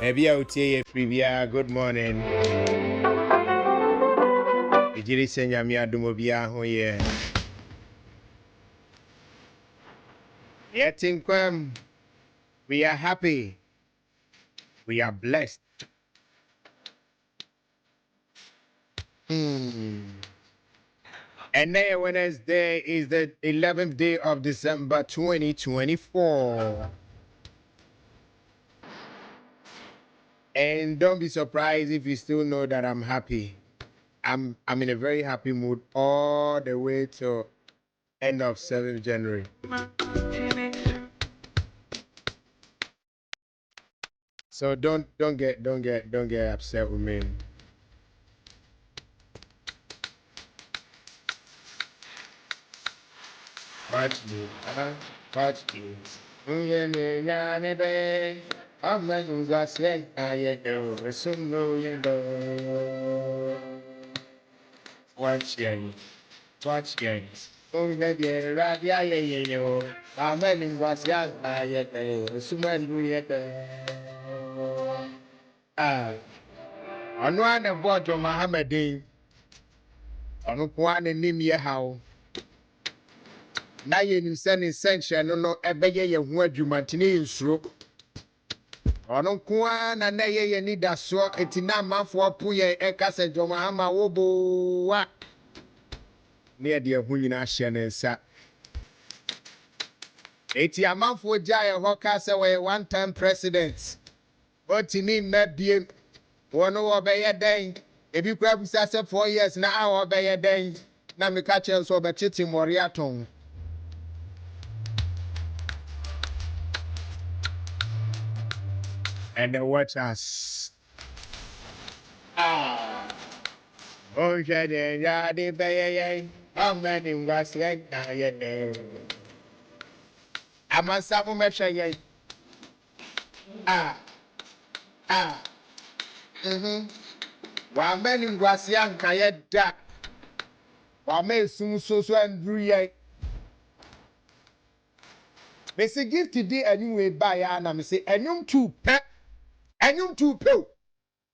Maybe I will tell you previa. Good morning. Ijiri senya mi adumobia ho ye. Yet in we are happy. We are blessed. And now Wednesday is the 11th day of December 2024. And don't be surprised if you still know that I'm happy. I'm in a very happy mood all the way to end of 7th January. So don't get upset with me. Watch me. I'm not going to say I know. Watch games. Oh, maybe a radia, I'm not was young. I on one of what your Mohammedan on one and name ye how. Now you send essential no ebeye ye ho adwumantene nsuro ono kwa na na ye ni da so etina amafo po ye ekase dwoma ama wobo wa ne de hu nyina hye ne nsa eti amafo ja ye ho ka se we one time president otini na bie wono wo be ye den ebi kwa bisa se 4 years na a wo be ye den na me ka che so be titi mori aton. And then watch us. Oh, yeah, the bay, how many was like I must have a measure. While many was young, I had that. While may soon so and brew ye. They say give today anyway by Anna, me say, and you too, pet. And you too, pill.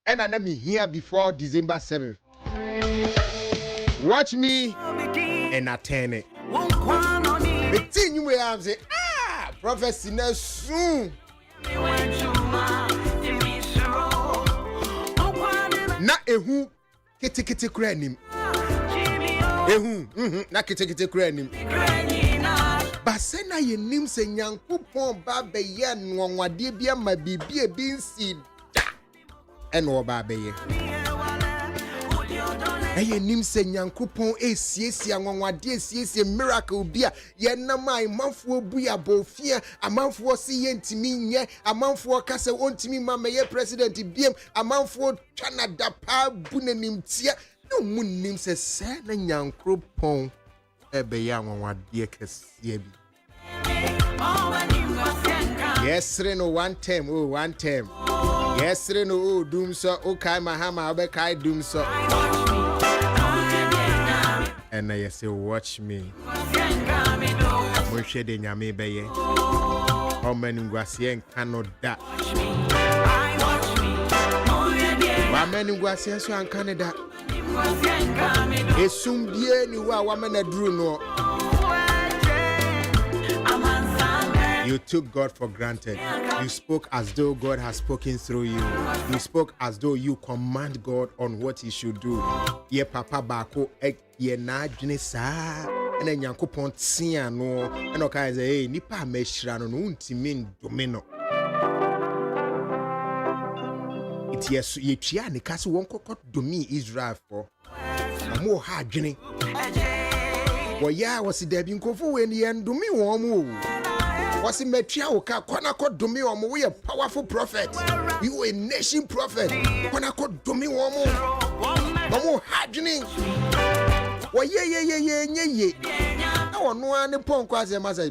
And I let me here before December 7th. Watch me and attend it. The thing you will have say, prophecy now soon. Na ehu kete kranim. Na kete kranim. Basena ye nim se Nyankopon ba be ye nwonwade bia ma bibie bi nsi da eno ba be ye ye nim se Nyankopon esiesie nwonwade esiesie miracle bia ye namai manfo bu ya bofia amanfo se ye ntimi nye amanfo ka se ontimi ma me ye president biem amanfo Canada pa bu nanim tia no munim se na Nyankopon ebe ya nwonwade kese bi. Yes, no one time. Yes, no doom so. Okay, Mahama, I kai doom so. And I say, watch me. We share the nyame beye. How many Guasian cannot that? How many Guasian so and Canada? It's soon be anywhere woman a drew no. You took God for granted. You spoke as though God has spoken through you. You spoke as though you command God on what he should do. Ye papa bako ye na adwene saa ena Nyankopon tia no ena o kai say hey nipa mehira no untimi ndomino. It yes ye tua ne kase won kokot domi Israel for. Amo ha adwene. Wo ya wo si da bi nkofo we ne ndomi won mo. Was in Metia Oka, Konako Domi Omo, we a powerful prophet. You a nation prophet. Konako Domi Omo. Omo hardening. Well, ye. No one upon quasi massa.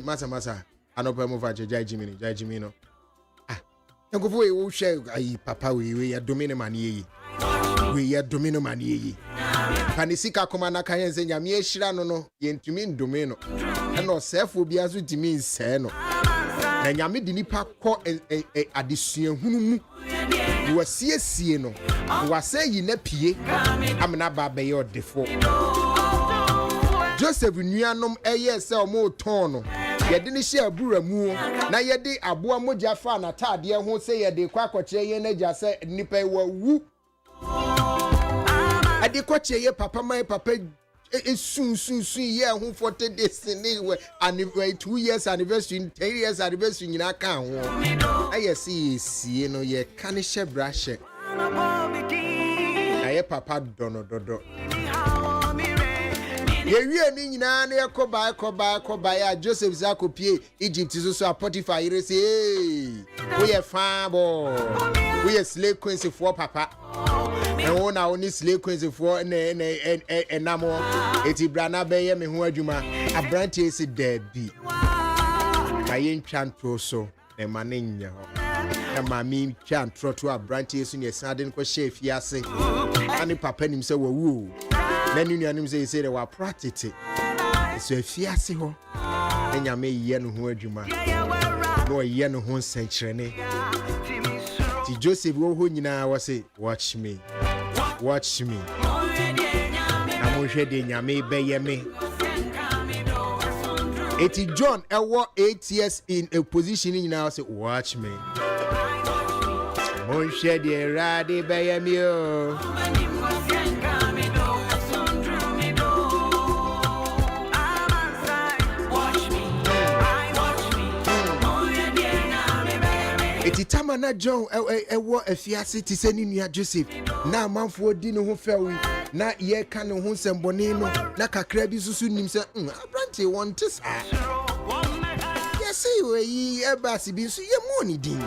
Anopa move Jai Jimino. Ah, go for you share papa, we are domino mani. We are domino mani. Panisika Commander Kayan and Yamie Shirano, Yentumin Domino. And no self will be as with me, Seno. na nyame di nipa kɔ adesua hunu mu wasiesie no wase yi na pie amena ba be ye odefo Joseph nuanom eye se omo ton no yede ne hye abura mu na yede aboa mogya fa na tade ho se yede kwa akɔkye ye na gya se nipa wawu ade kɔkye ye papa mai papa soon ye ho 40 days anyway anniversary 2 years anniversary 10 years anniversary nyina ka ho aye sie no ye kane hye brahye aye papa dodo ye wie ni nyina na yekoba ya Joseph zakopie Egypt so Potiphar ire say we ye fa bo we ye slave queens for papa and one only slave queens for enamo eti brana be ye me ho adwuma abrantie se dabi ayen twanto so e mane nya ho e ma mi twantro to abrantie so ne sade ko chef yase ani papa nim se wawu na ni nuanim se de wa practice so afiase ho enya me ye no ho adwuma no ye no ho nsenkyerene ti Joseph wo ho nyina wo say watch me na mo hwe de nyame beye me eti John ewo 8 years in a position nyina wo say watch me mo hwe de rade beye me o eti tamana John ewo afiase ti se ni nua Joseph na amanfo di ne ho fewi na ye ka ne ho sembone no na kakra bi susu nim se abranti want sa yes we ebasi bi so ye money din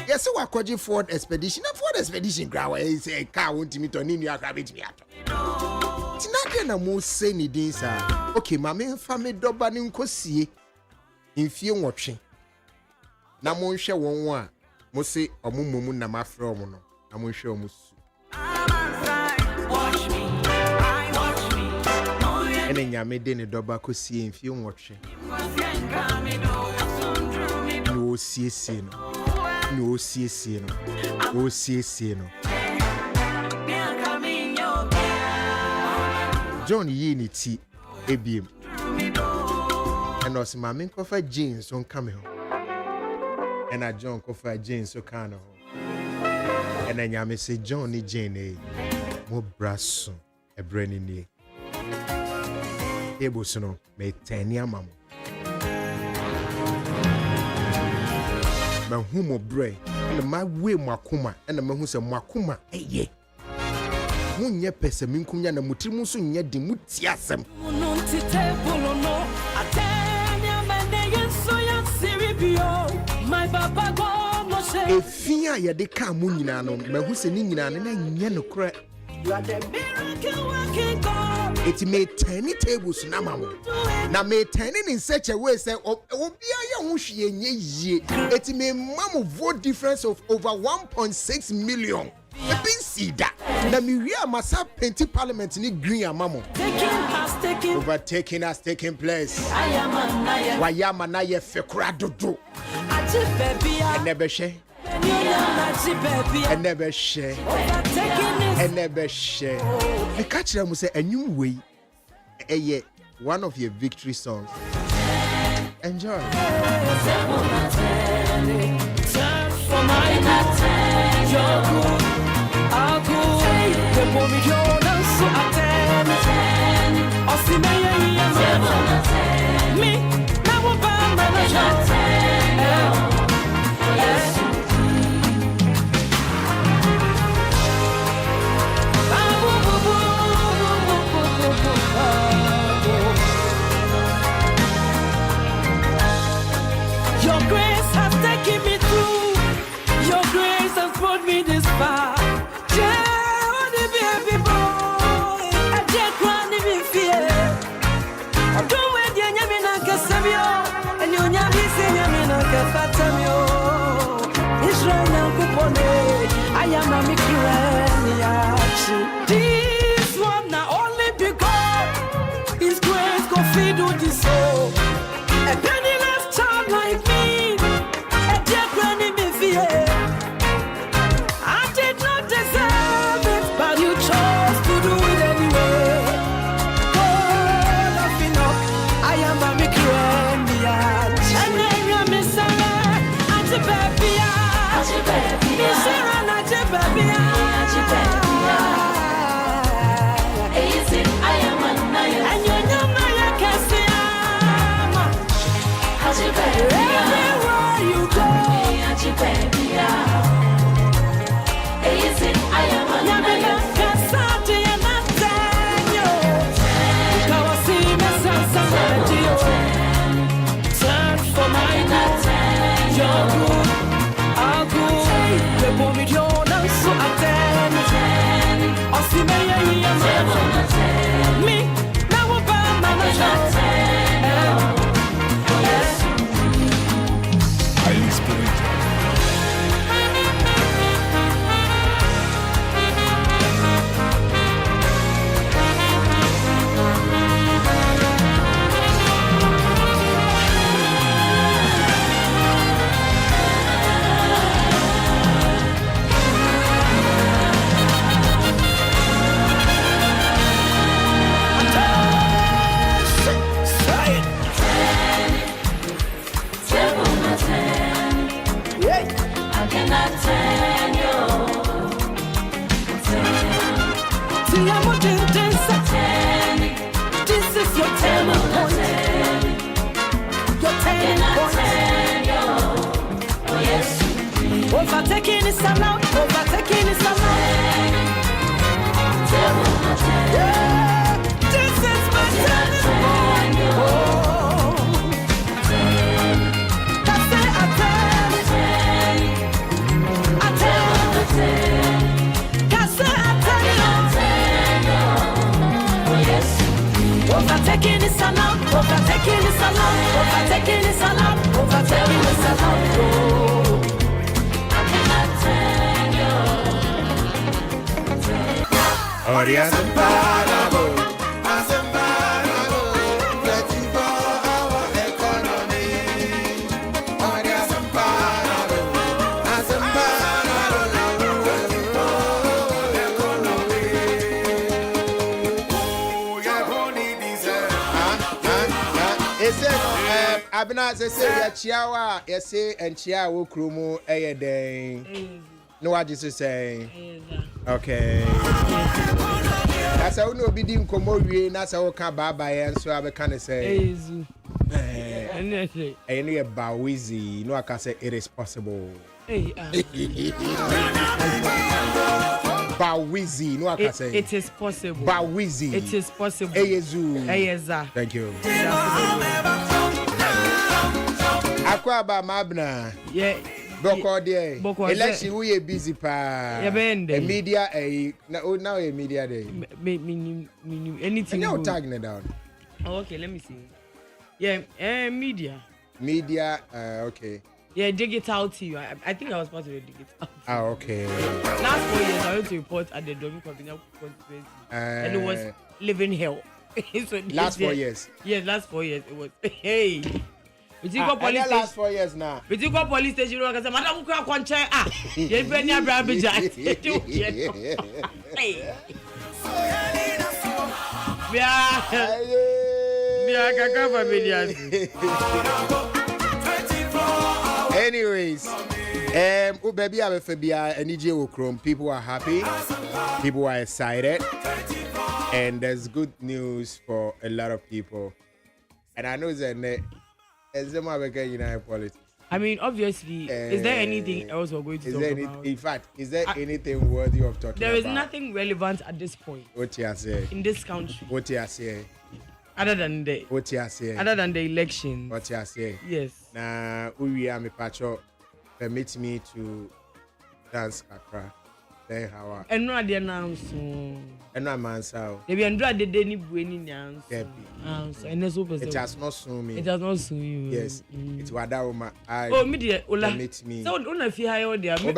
yes we akwaje Ford Expedition gra we say car won't me to ni nua akra betimi ato ti na ke na mo se ni din sa okay ma me fa me doba ni nkosie mfie nwotwe na mo nhwe won a mo se omumomu na mafre omo no na mo nhwe omo su ene nyame de ne doba kosie mfie nwotwe no osiesie no John yi ni ti ebiem and os mama nkofa jeans on come home and a John kofa jeans so kind of and then nyame say John ni Jane mo brasso e brani ni ebo no me tani amam ma hu mo bre and my way makoma and ma hu se makoma eye munye pese minkunya na mutimu so nya di mutiasem my papa go no say efia ye de ka mu nyina no mahu se ni nyina na nya no kra you are the miracle working God it may turn tables na mamo na may turn in such a way say obia ye hu hwe nye yie it may mamo vote difference of over 1.6 million Sida. Na miria masa penti parliament ni green amamo. Overtaking has taken place. Wayama na ye fekura dodo. Enebeshe. The catcher mu say enyum wey eye one of your victory songs. Enjoy. Your grace has taken me through. Your grace has brought me this far. I am a this one not only because His grace could feed on the soul. A penniless child like me, Overtaking is allowed. Overtaking is allowed. Yeah, this is my turning point. Oh, that's it. I tell you. That's it. I tell you. Oh yes. Overtaking is allowed. Overtaking is allowed. Overtaking is allowed. Overtaking is allowed. Oh. Audience imparable, let's go our economy. Audience imparable, Abena say ya chiawa, ya say and chiawo krumu eyeden. No what you say? Okay. That's how no be dim komo wie na say woka baba yen so abeka say. Ezu. Any bawizi no aka say it is possible. Bawizi no aka say. It is possible. Bawizi. It is possible. Eyezu. Eyeza. Thank you. Akwa ba mabna. Yeah. Boko there. Election we busy pa. The media now a media day. Anything. Now tagging it down. Oh, okay, let me see. Yeah, media. Media, okay. Yeah, digital TV. I think I was part of the digital TV. Ah, okay. Last 4 years, I went to report at the Domin Constituency. And it was living hell. So last 4 years? Yes, last 4 years. It was, hey. Police last 4 years now. We took up police station. I said, Madam, you can't check. Ah, you're very near Brabija. Anyways, baby, I have a people are happy, people are excited, and there's good news for a lot of people. And I know that. I mean, obviously, is there anything else we're going to talk about? In fact, is there anything worthy of talking about? There is nothing relevant at this point. What you say? In this country. What you say? Other than the. What you say? Other than the election. What you say? Yes. Now, we are me pacho. Permit me to dance kakra. Then how? And no idea now. And no man so. They be under the day ni bueni nyans. And that's open. It has not sue me. It has not sue you. Yes. It's wadauma. Oh, media. Ola. Permit me. So don't if you hire there. Me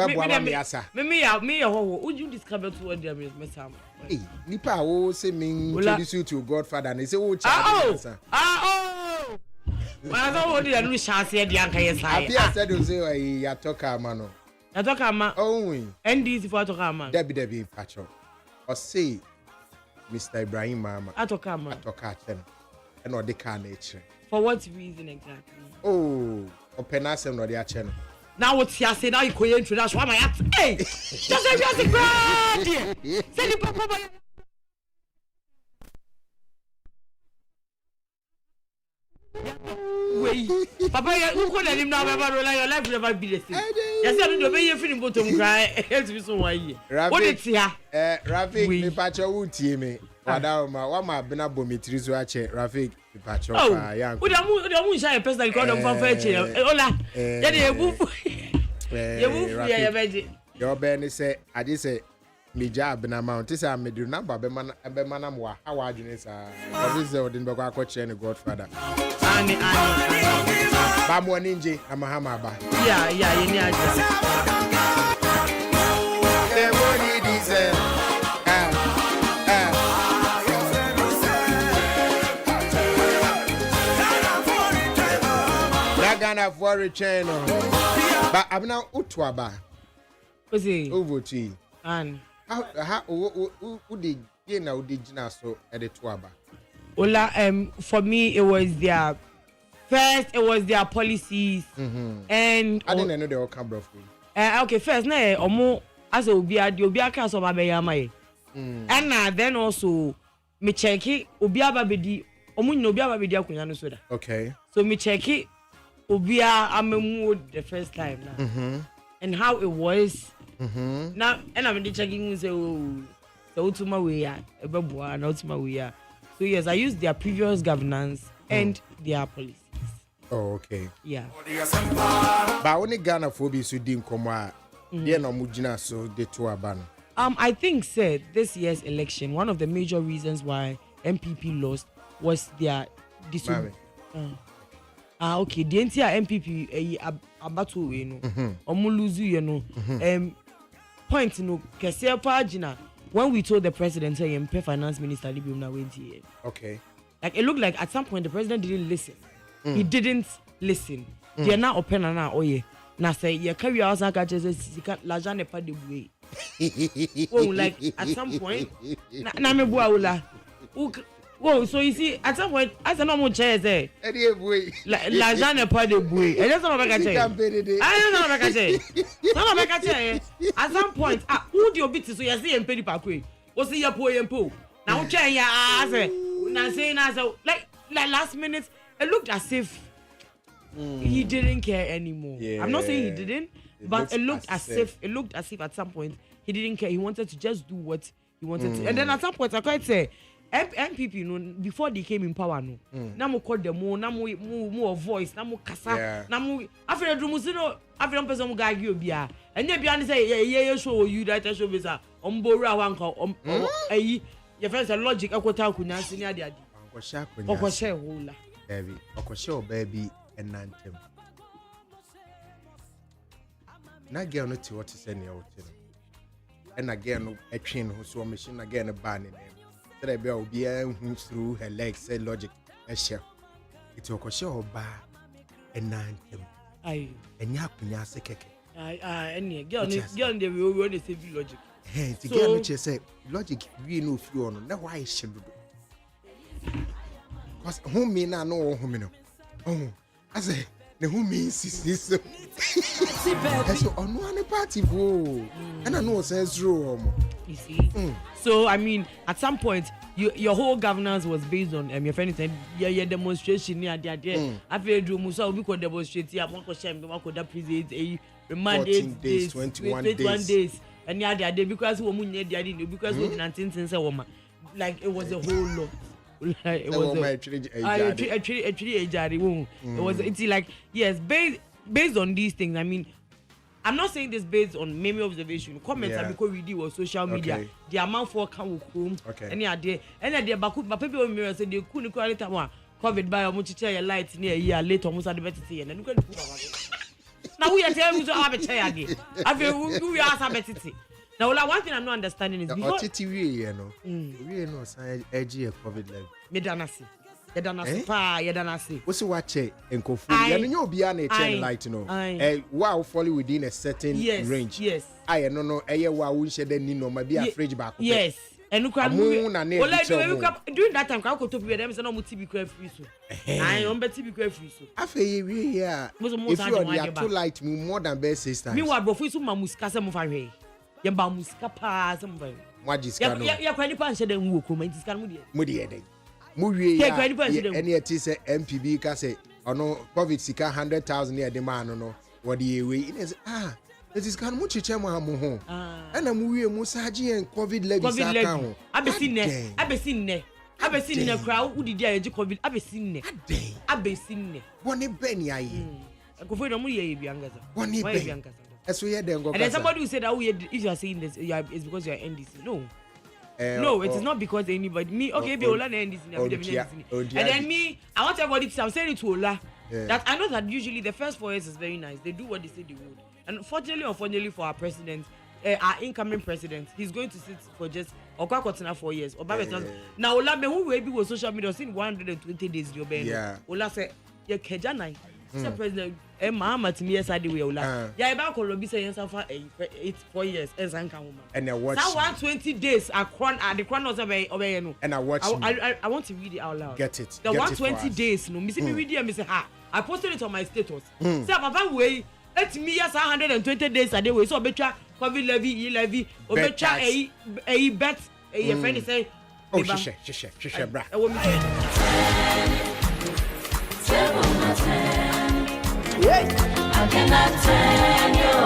would you describe it to what they are mesam? Hey, nipa wo say me introduce you to Godfather and they say oh child. Oh. I don't want to lose chance here the anka yes I. Apia said you say ya talk amano. Ya talk ama. Oh we. NDC for talk ama. Debbie pacho. Or say Mr. Ibrahim Mama. Atoka ama. Atoka chen. And or the car nature. For what reason exactly? Oh, open us and or the channel. Now what's here say now you go into that's why my act. Hey, just say you are grand. Say the papa. Wait, papa, you could let him now. Your life never be the same. Yes, I don't know. You're feeling bottom cry. Help me so why? What is here? Rafik, me pacho wuti me. Wadama, wama bena bomitri so ache. Rafik, me pacho pa yang. Udamu share personal call them from fetch. Ola, jadi ebu. Ya beji. Your Ben say, I did say, me job na mount. This I me do number be mana mwa. How are you, sir? This is Odin Bako coach and Godfather. Ani. Bamwa ninja, amahama ba. Yeah, you need aja. The money this Ghana for a channel. But I'm now Utwaba. What's it? Over to you. And how who did you know did you so at the Twaba? Ola, for me it was their first, it was their policies, and I didn't know they all come from. Okay, first, na omo as obia can so babaya mai. And then also me check it obia babedi omo no obia babedi akunya no so da. Okay. So me check it obia amemu the first time now. And how it was. Now and I'm checking say oh so utuma we ya ebeboa na utuma we ya. So yes, I used their previous governance and their policies. Oh, okay. Yeah. But only Ghana phobia so dim komwa. They no mujina so the Twaba. I think said this year's election, one of the major reasons why MPP lost was their okay. The entire MPP abatu we no. Omuluzu you know. Point no kese pagina when we told the president say MP finance minister Libium na wenti. Okay. Like it looked like at some point the president didn't listen. He didn't listen. They now open na oye. Na say you carry out some catches l'argent n'est pas débrouillé. Oh, like at some point na me bua ula. Whoa, so you see, at some point, as a normal chair, say, l'argent n'est pas débrouillé. And that's not what I say. I don't know what I say. Not what I say. At some point, who do you beat so you see and pay the parkway? What's the poor and poor? Now, chair, yeah, like last minute, it looked as if he didn't care anymore. Yeah. I'm not saying he didn't, but it looked as if at some point he didn't care. He wanted to just do what he wanted to. And then at some point, I quite say, MPP, no, before they came in power, no, now we call them more voice, now we kasa, now we after the drumusino, after one person guy you be and then beyond say, yeah, show you that show is a umbora wanko, your friends are logic, I could talk with Nancy near the idea. Baby, Okosho, baby, and Nantem. Not get on to what is any out. And again, a chain who saw machine again a ban in him. That will be through her legs, said logic, a shell. It's Okosho bar and Nantem. Aye, and Yakunya Keke. Any girl, they will only say logic. Hey, to get which say logic, we know few on, now why should do. Because who mean I know who know. Oh, I say the who means is so. So on one party, and I know says room. You see, so I mean, at some point, your whole governance was based on your friend said, your demonstration near there. I feel do Musa we could demonstrate here. One question, one could present a remand days, 21 days, and yeah, they because woman didn't because we didn't since a woman, like it was a whole lot. Like it was actually a jari. It was it's like yes, based on these things. I mean, I'm not saying this based on many observation. Comments because we did was social media. Okay. The amount for can home. Okay. Any idea? But people in mirror said they couldn't call it one COVID by much chair light near a year later almost at the better thing. And then now we are telling you to have a chair again. I feel we are better. Now, one thing I'm not understanding is before we know sign edgy COVID level. Medanasi. What's watch it and Kofu? You know, beyond a chain light, you know. Wow, follow within a certain range. Yes. I don't know. Wow, we should then know maybe a fridge back. Yes. enu kra amu na na during that time kra ko to be dem say no mu TB kra free so I on be TB kra free so afi we here if you are too light more than best 6 times me wa bro free so ma musika se mu fa hwe ye ba musika pa se mu fa magiska no ya kwa ni pa nche dem wo ko ma ntiska no mu de dey mu wie ya ene eti se MPB ka say ono covid sika 100,000 ya de man no wo de we ine say it is kan mu chiche mu amu ho ana mu wie mu saje en covid levy saka ho abesi nne kra udidi aye covid abesi nne woni ben aye ekofo no mu ye bi angasa woni ben eso ye den go and then somebody will say that if you are saying this it's because you are NDC no it is not because anybody me okay be Ola na NDC and then me I want everybody to I'm saying it to Ola that I know that usually the first 4 years is very nice. They do what they say they would. And unfortunately for our president, our incoming president, he's going to sit for just 4 years. Now Ola me who will be with social media since 120 days. Ola say ye kejanai. Say president Mahama to me yesterday we Ola. Ya eba ko lobi say yensa for 4 years ensan kan woman. And I watch. That 120 days the crown was obey no. And I watch. I want to read it out loud. Get it. The 120 days no. Me see me read it and me say I posted it on my status. Say papa way let me yes 120 days a day we so betwa COVID levy obetwa a bet a friend say oh shisha bra. I cannot turn you.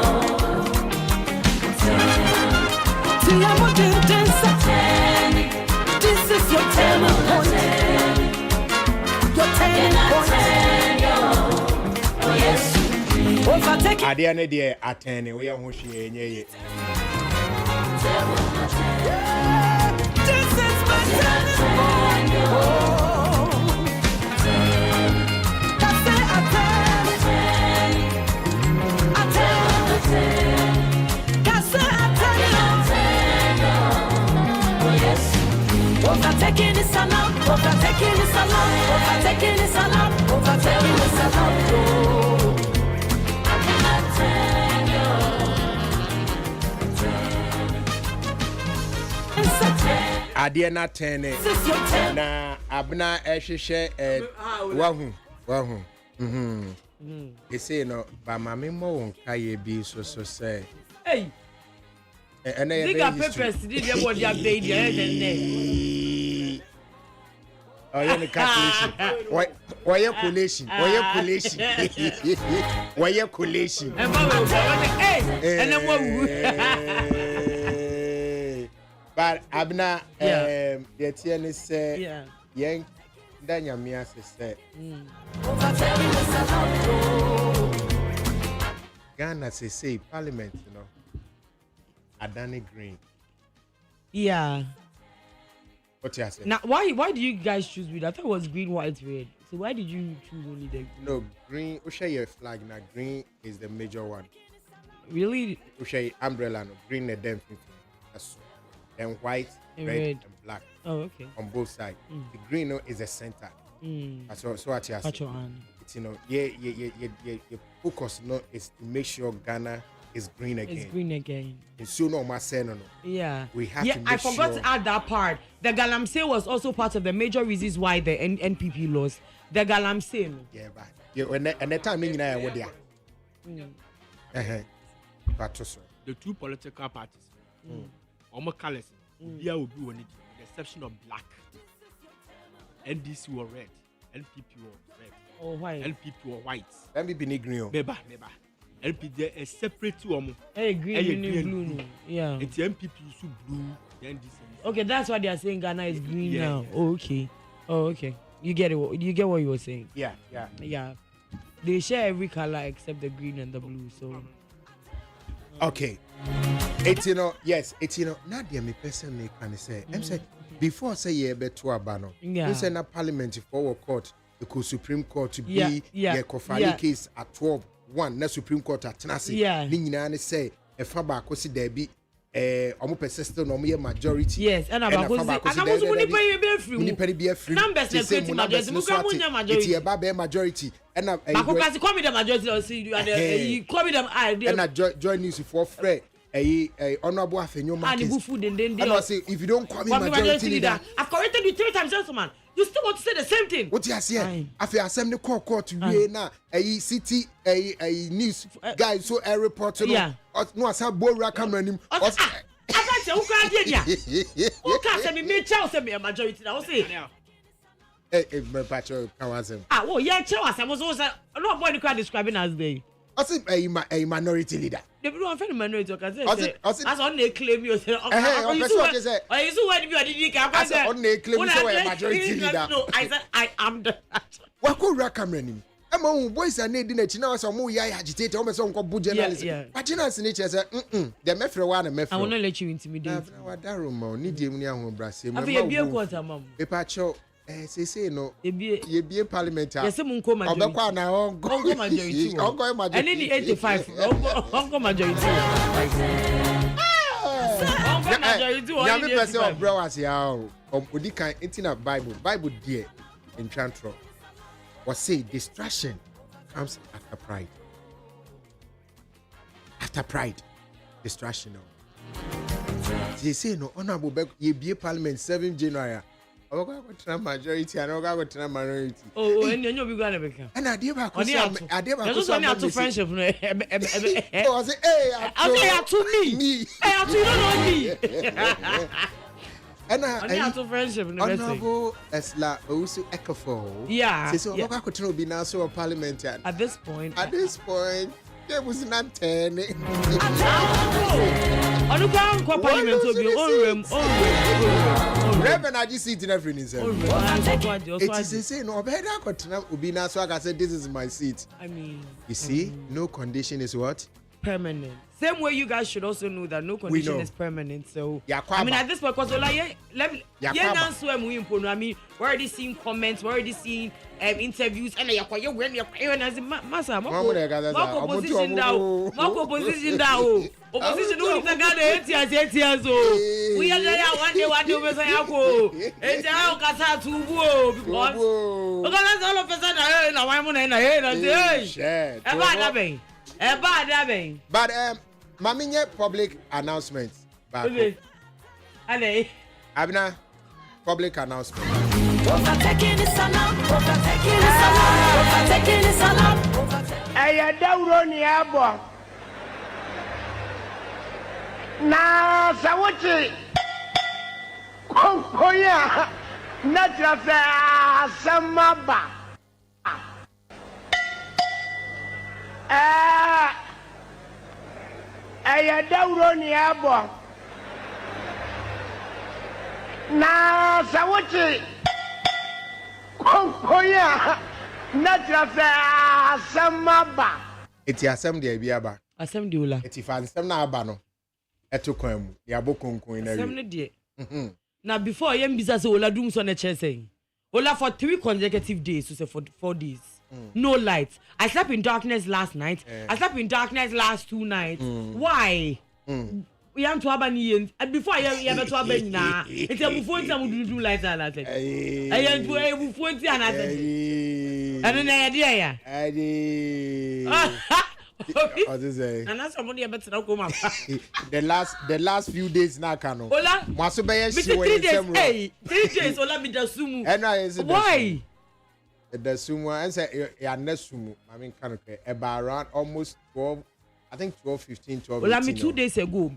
This is your turning point. Your turning point. Oh yes. Overtake. Adia ne de atene we ho hwe enye. This is my turning point. Overtaking is allowed, overtaking is allowed, overtaking is allowed, overtaking is allowed. I cannot tell you. Adia na tene na abna ehwehwe wahu ese no ba mame mo won kaye bi so say hey diga papers did your body update oh yeah, the calculation. Why your collation? And then but abna the TN say yang danya mia say Ghana say parliament, you know. Adani Green. Yeah. What you say? Now, why do you guys choose green? I thought it was green, white, red. So why did you choose only the green? No, green. We share your flag now. Green is the major one. Really? We share umbrella. No, green and then then white, red, and black. Oh, okay. On both sides. The green is the center. So what you say? It's your focus no is to make sure Ghana is green again. It's green again. And so no no. Yeah. We have to make I forgot to add that part. The Galamsey was also part of the major reasons why the NPP lost. The Galamsey. Yeah, but and the time in what they are. The two political parties. Almost colors. There will be one with the exception of black. NDC were red. NPP were red. Oh, white. NPP were white. NPP green. Never. NPP is separate to hey, green and blue. Yeah. It's NPP so blue. NDC. Okay, that's why they are saying Ghana is green now. Oh, okay. You get it. You get what you were saying. Yeah. They share every color except the green and the blue. So. Okay. It's now dear me person me can say. I'm say before say ye be to abano. You say na parliament for court, the Supreme Court to be the Kofali case at 12. One na Supreme Court at Tenassi. Ni nyina ne say e fa ba ko si da bi omo persistent no mo majority. Yes, and about ko ni pay be free. Ni pay be free. Numbers na create majority. Mo ka mo nya majority. It's ba majority. And ba ko kasi come the majority or see you and you come them idea. And join news for free. honorable Afenyo And Marcus. the food and then And I say, if you don't call me majority leader, I've corrected you 3 times, gentleman. You still want to say the same thing? what you say? After assembly court to we na city news guys so a report no asa bora camera nim. I can't say who can't get who can't say me Michelle say me a majority now. Say, my patcho can answer. oh yeah, Michelle was no boy the crowd describing as they. I say a minority leader. They don't find minority. I say, as on they claim you say. I you see what you did. I said on they claim you say a majority leader. No, I said I am the. Wako ra camera nim. Ema boys are need na china was omo ya agitate o me so nko bu journalist. But journalist ni che say the mefre wa na mefre. I will not let you intimidate. Na wadaro ma ni die mu ni ahun brase ma. Afi ye bie quarter mam. Paper cho say no. Ye bie parliament. Yes mu nko majority. Obekwa na onko majority. Onko majority. And in the 85 onko majority. Onko majority. Ya me person of bro was ya o. Odi kan intina Bible there in Chantro. Was say distraction comes after pride. After pride, distraction. They say no honorable ye be parliament 7 January. I go to majority and I go to minority. Oh, and you be going to become. And I did back to friendship. I say, hey, to me. Hey, you don't know me. And I to friendship. Honorable Esla Owusu Ekafo. Yeah. So I go to be now so parliament. At this point, there was not 10. On the ground, parliament will be on Reverend, I just see it in every It is saying, no, better got be now so I said, this is my seat. I mean, you see, no condition is what? Permanent. Same way you guys should also know that no condition is permanent. So I mean at this point, because let me I mean we're already seeing comments, we're already seeing interviews and massa position down. Opposition who is the 8 years old. We are there one day we say yako. It's how kasa tubu because all of a sudden na why mo na hey. But Maminye public announcements. Okay. Ale. Abna public announcement. Aya dawro ni abo. Na sawuchi. Konkoya. Na trafa samaba. Aya dawro ni abo. Na sawuchi. Konkoya. Na trafa samaba. Eti asem de biaba. Asem de ola. Eti fa asem na aba no. Eto kwan mu. Ya bokonkon na wi. Asem ne de. Now before yem bisa say ola dum so na che say. Ola for 3 consecutive days, so say for 4 days. No light. I slept in darkness last night. I slept in darkness last 2 nights. Why? We am to abani and before I am to abani na. It's a before time do light and I said. I am to before and I said. And then idea ya. What is it? And that's somebody about to come up. The last few days na kano. Ola. Maso be ye 3 days. Hey, 3 days ola mi da sumu. Why? The sumo and say ya nesumu. I mean kind of about around almost 12, I think 12, 15, 12. Well, I mean 2 days ago,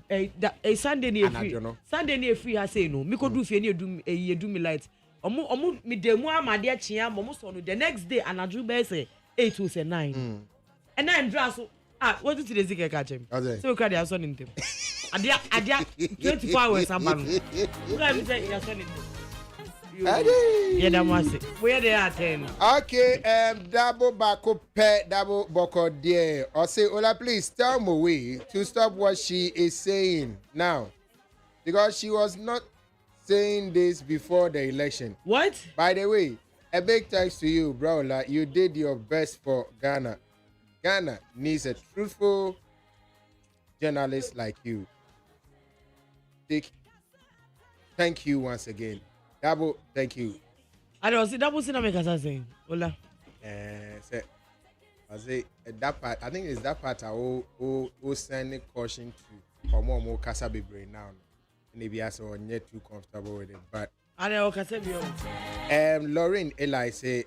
Sunday near free. Sunday near free I say no. Me could do fear do me light. Omu me de mo amade chia mo so no the next day and I drew be say 8 to say 9. And then dress what did the zika catch him? So you carry your son in them. Adia 24 hours abanu. What am say your son in them? Yeah, that was it. Where they are 10. Okay, double bako pe double boko there. Or say, Ola, please tell me to stop what she is saying now. Because she was not saying this before the election. What? By the way, a big thanks to you, bro. Ola. You did your best for Ghana. Ghana needs a truthful journalist like you. Thank you once again. Double, thank you. I don't see double cinema saying. Ola. I say that part. I think it's that part I will send a caution to. more kasa be brain now. Maybe I saw not too comfortable with it, but Lauren Eli say,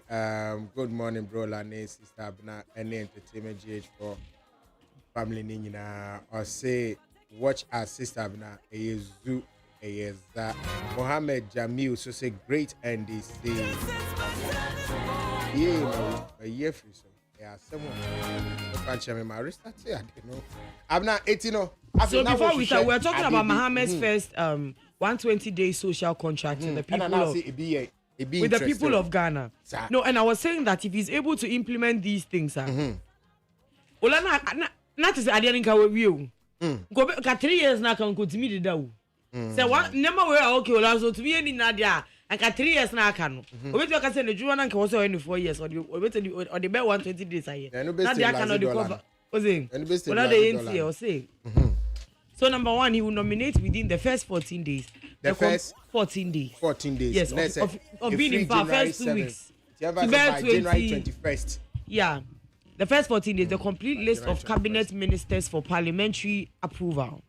good morning, bro, Lane, sister Abna, any entertainment GH for family Nina, or say, watch our sister Abna, a zoo, a that Mohammed Jamil, so say great and they say, yeah, a year free, so yeah, someone, I can't my wrist, I don't know. I'm not 18, no. So before we start, we're talking about Mohammed's first 120-day social contract with the people of Ghana. No, and I was saying that if he's able to implement these things, not to say I didn't go with you. Go back 3 years now, can go to me the dough. So what number we are okay, well, so to me any Nadia, and 3 years now can. We can say the Juan can also only 4 years or the best 120 days a year. Nadia cannot cover. Was it? What they ain't say or say? So number one, he will nominate within the first 14 days. The first 14 days. 14 days. Yes, of being in power, first 2 weeks. January 21st. Yeah. The first 14 days, the complete list of cabinet ministers for parliamentary approval.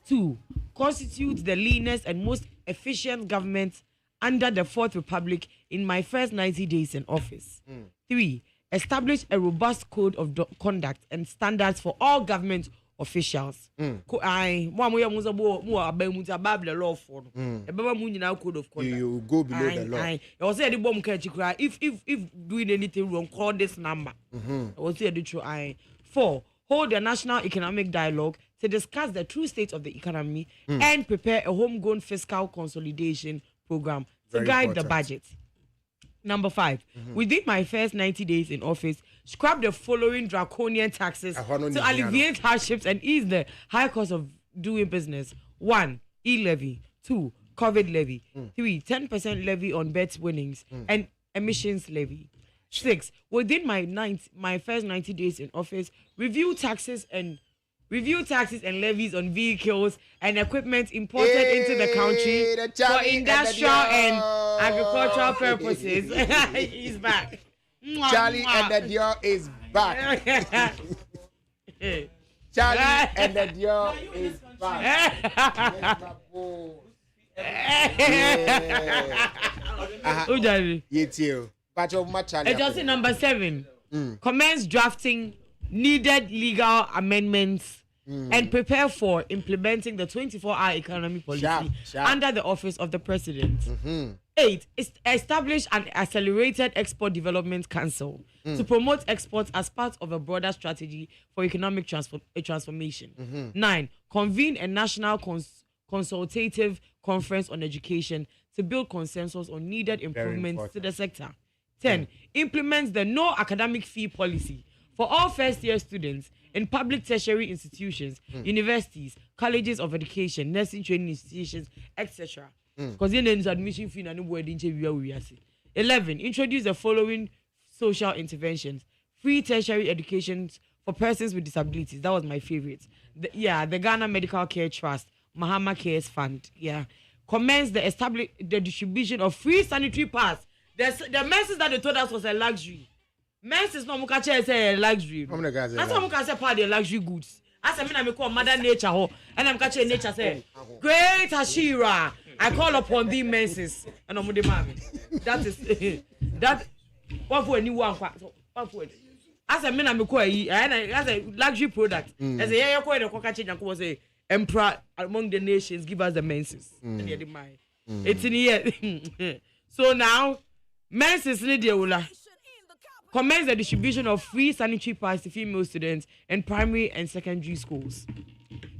2, constitute the leanest and most efficient government under the Fourth Republic in my first 90 days in office. 3, establish a robust code of conduct and standards for all government officials. I law for code of conduct. You go below the law. I was saying the bomb catch cry. If doing anything wrong, call this number. I was saying the true. 4, hold a national economic dialogue to discuss the true state of the economy and prepare a homegrown fiscal consolidation program to guide the budget. Number 5, within my first 90 days in office, scrap the following draconian taxes to alleviate hardships and ease the high cost of doing business. 1, e-levy. 2, COVID levy. 3, 10% levy on bets winnings and emissions levy. 6, within my first 90 days in office, review taxes and levies on vehicles and equipment imported into the country for industrial and agricultural purposes. He's back. Charlie and the Dior is back. Charlie and the Dior is back. Adjusting number 7. Commence drafting needed legal amendments and prepare for implementing the 24-hour economy policy under the office of the president. 8, establish an accelerated export development council to promote exports as part of a broader strategy for economic transformation. 9, convene a national consultative conference on education to build consensus on needed improvements to the sector. 10, implement the no academic fee policy for all first-year students in public tertiary institutions, universities, colleges of education, nursing training institutions, etc. Because then there's admission fee and wedding. 11, introduce the following social interventions: free tertiary education for persons with disabilities. That was my favorite. The Ghana Medical Care Trust, Mahama Cares Fund. Commence the distribution of free sanitary pads. The message that they told us was a luxury. Men's is not mukache say luxury. That's what mukache part the luxury goods. As I mean, I call Mother Nature ho, and I'm catching nature say, great Ashira, I call upon thee menses, and I'm the mommy. That is that. What for a new one? What for? As I mean, I'm as a luxury product. As a year call the cockatch and was a emperor among the nations. Give us the menses. It's in here. So now, menses need the commence the distribution of free sanitary pads to female students in primary and secondary schools.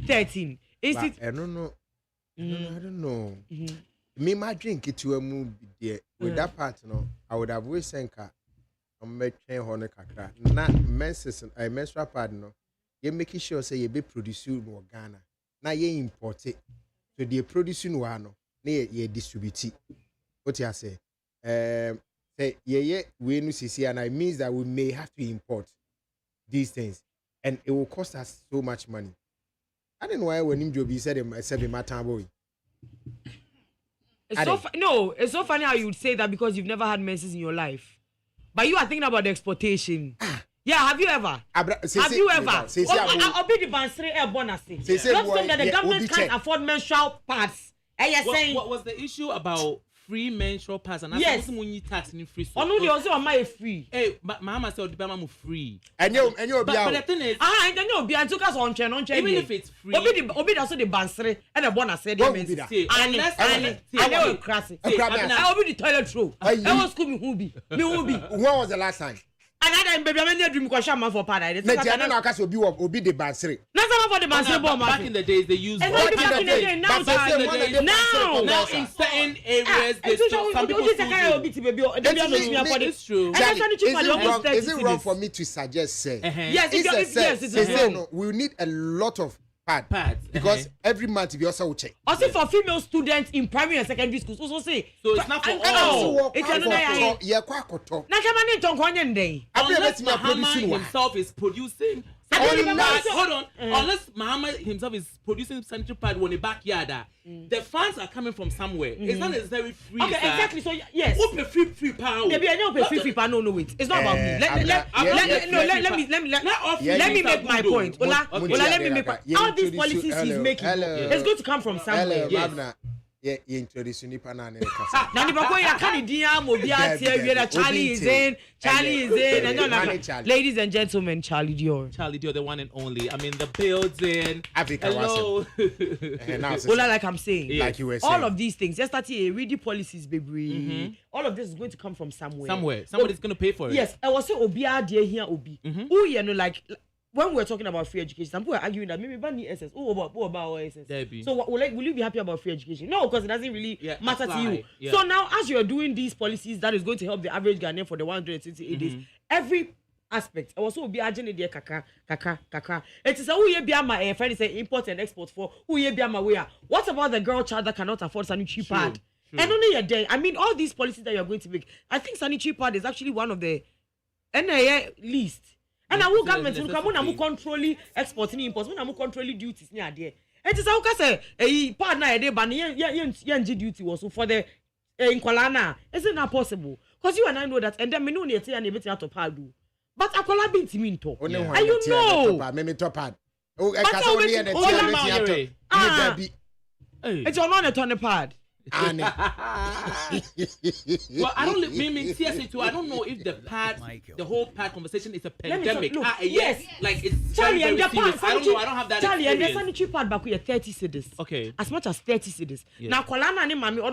13. I don't know. Me, my drink it to a movie there. With that part, I would have always sent her. I'm making honor kakra. Not menses a menstrual pad, you're making sure say you be producing in Ghana. Now you import it. So they producing one, you distribute it. What you say? Say we no see, and it means that we may have to import these things, and it will cost us so much money. I don't know why when him Joby said my time boy. It's so funny how you would say that because you've never had menses in your life, but you are thinking about the exportation. Yeah, have you ever? Have you ever? Obi the bansre e bonus. Not saying that the government can't afford menstrual pads. What was the issue about free menstrual pads? And yes. Tax in free. Oh no, they also are free. Hey, mama said the free. And you but the thing is, and then you be and took us on chain. Even if it's free, Obi also the bansre and the bonus said unless I know crassy. I will be the toilet roll. I was school me who be. When was the last time? Another baby, I'm dream question man for paradise. Obi the bansre. For the back in the days they used now in certain areas some people it's true. Is it wrong for me to suggest say yes, we need a lot of pads because every month we also check. Also for female students in primary and secondary schools also say so it's not for all. It's another unless Muhammad himself is producing hold on. Unless Muhammad himself is producing sanitary pad in the backyard, the funds are coming from somewhere. It's not necessarily free. Okay, exactly. So yes. Who pay free power? Maybe I don't pay free power. No, wait. It's not about me. Let me make my point. Ola, let me make all these policies he's making. It's going to come from somewhere. Yes. Yeah, you introduce Nipa na Nani bako ya kani dia mobia tie Charlie is in. And ladies and gentlemen, Charlie Dior, the one and only. I mean, the building. Africa. Hello. Well, like I'm saying, like you were saying, all of these things. Just start here, read the policies, baby. All of this is going to come from somewhere. Somebody's going to pay for it. Yes, I was saying Obia dear here Obi. Who you know like. When we're talking about free education, some people are arguing that maybe ban the SS. What about SS? So will you be happy about free education? No, because it doesn't really matter to you. Yeah. So now, as you're doing these policies, that is going to help the average Ghanaian for the 168 days. Every aspect. I was so be agent there, kaka. It is a who you be my friend say import and export for who you be my way. What about the girl child that cannot afford sanitary pad? And only a day. I mean, all these policies that you're going to make. I think sanitary pad is actually one of the NIA least. And our government will come on controlling exporting imports, when I'm controlling duties near there. And it's how say a partner a day, but young duty was for the in Kolana. Isn't that possible? Because you and I know that, and then me know near and a bit out of Padu. But I call a bit minto. And you know, maybe top pad. It's on a ton of pad. Well, I don't mean seriously too. I don't know if the whole pad conversation is a pandemic. Yes, like it's Charlie and serious. I don't know. I don't have that. Charlie and the sanitary pad back with 30 cedis. Okay, as much as 30 cedis. Now, Kolana and Mammy, or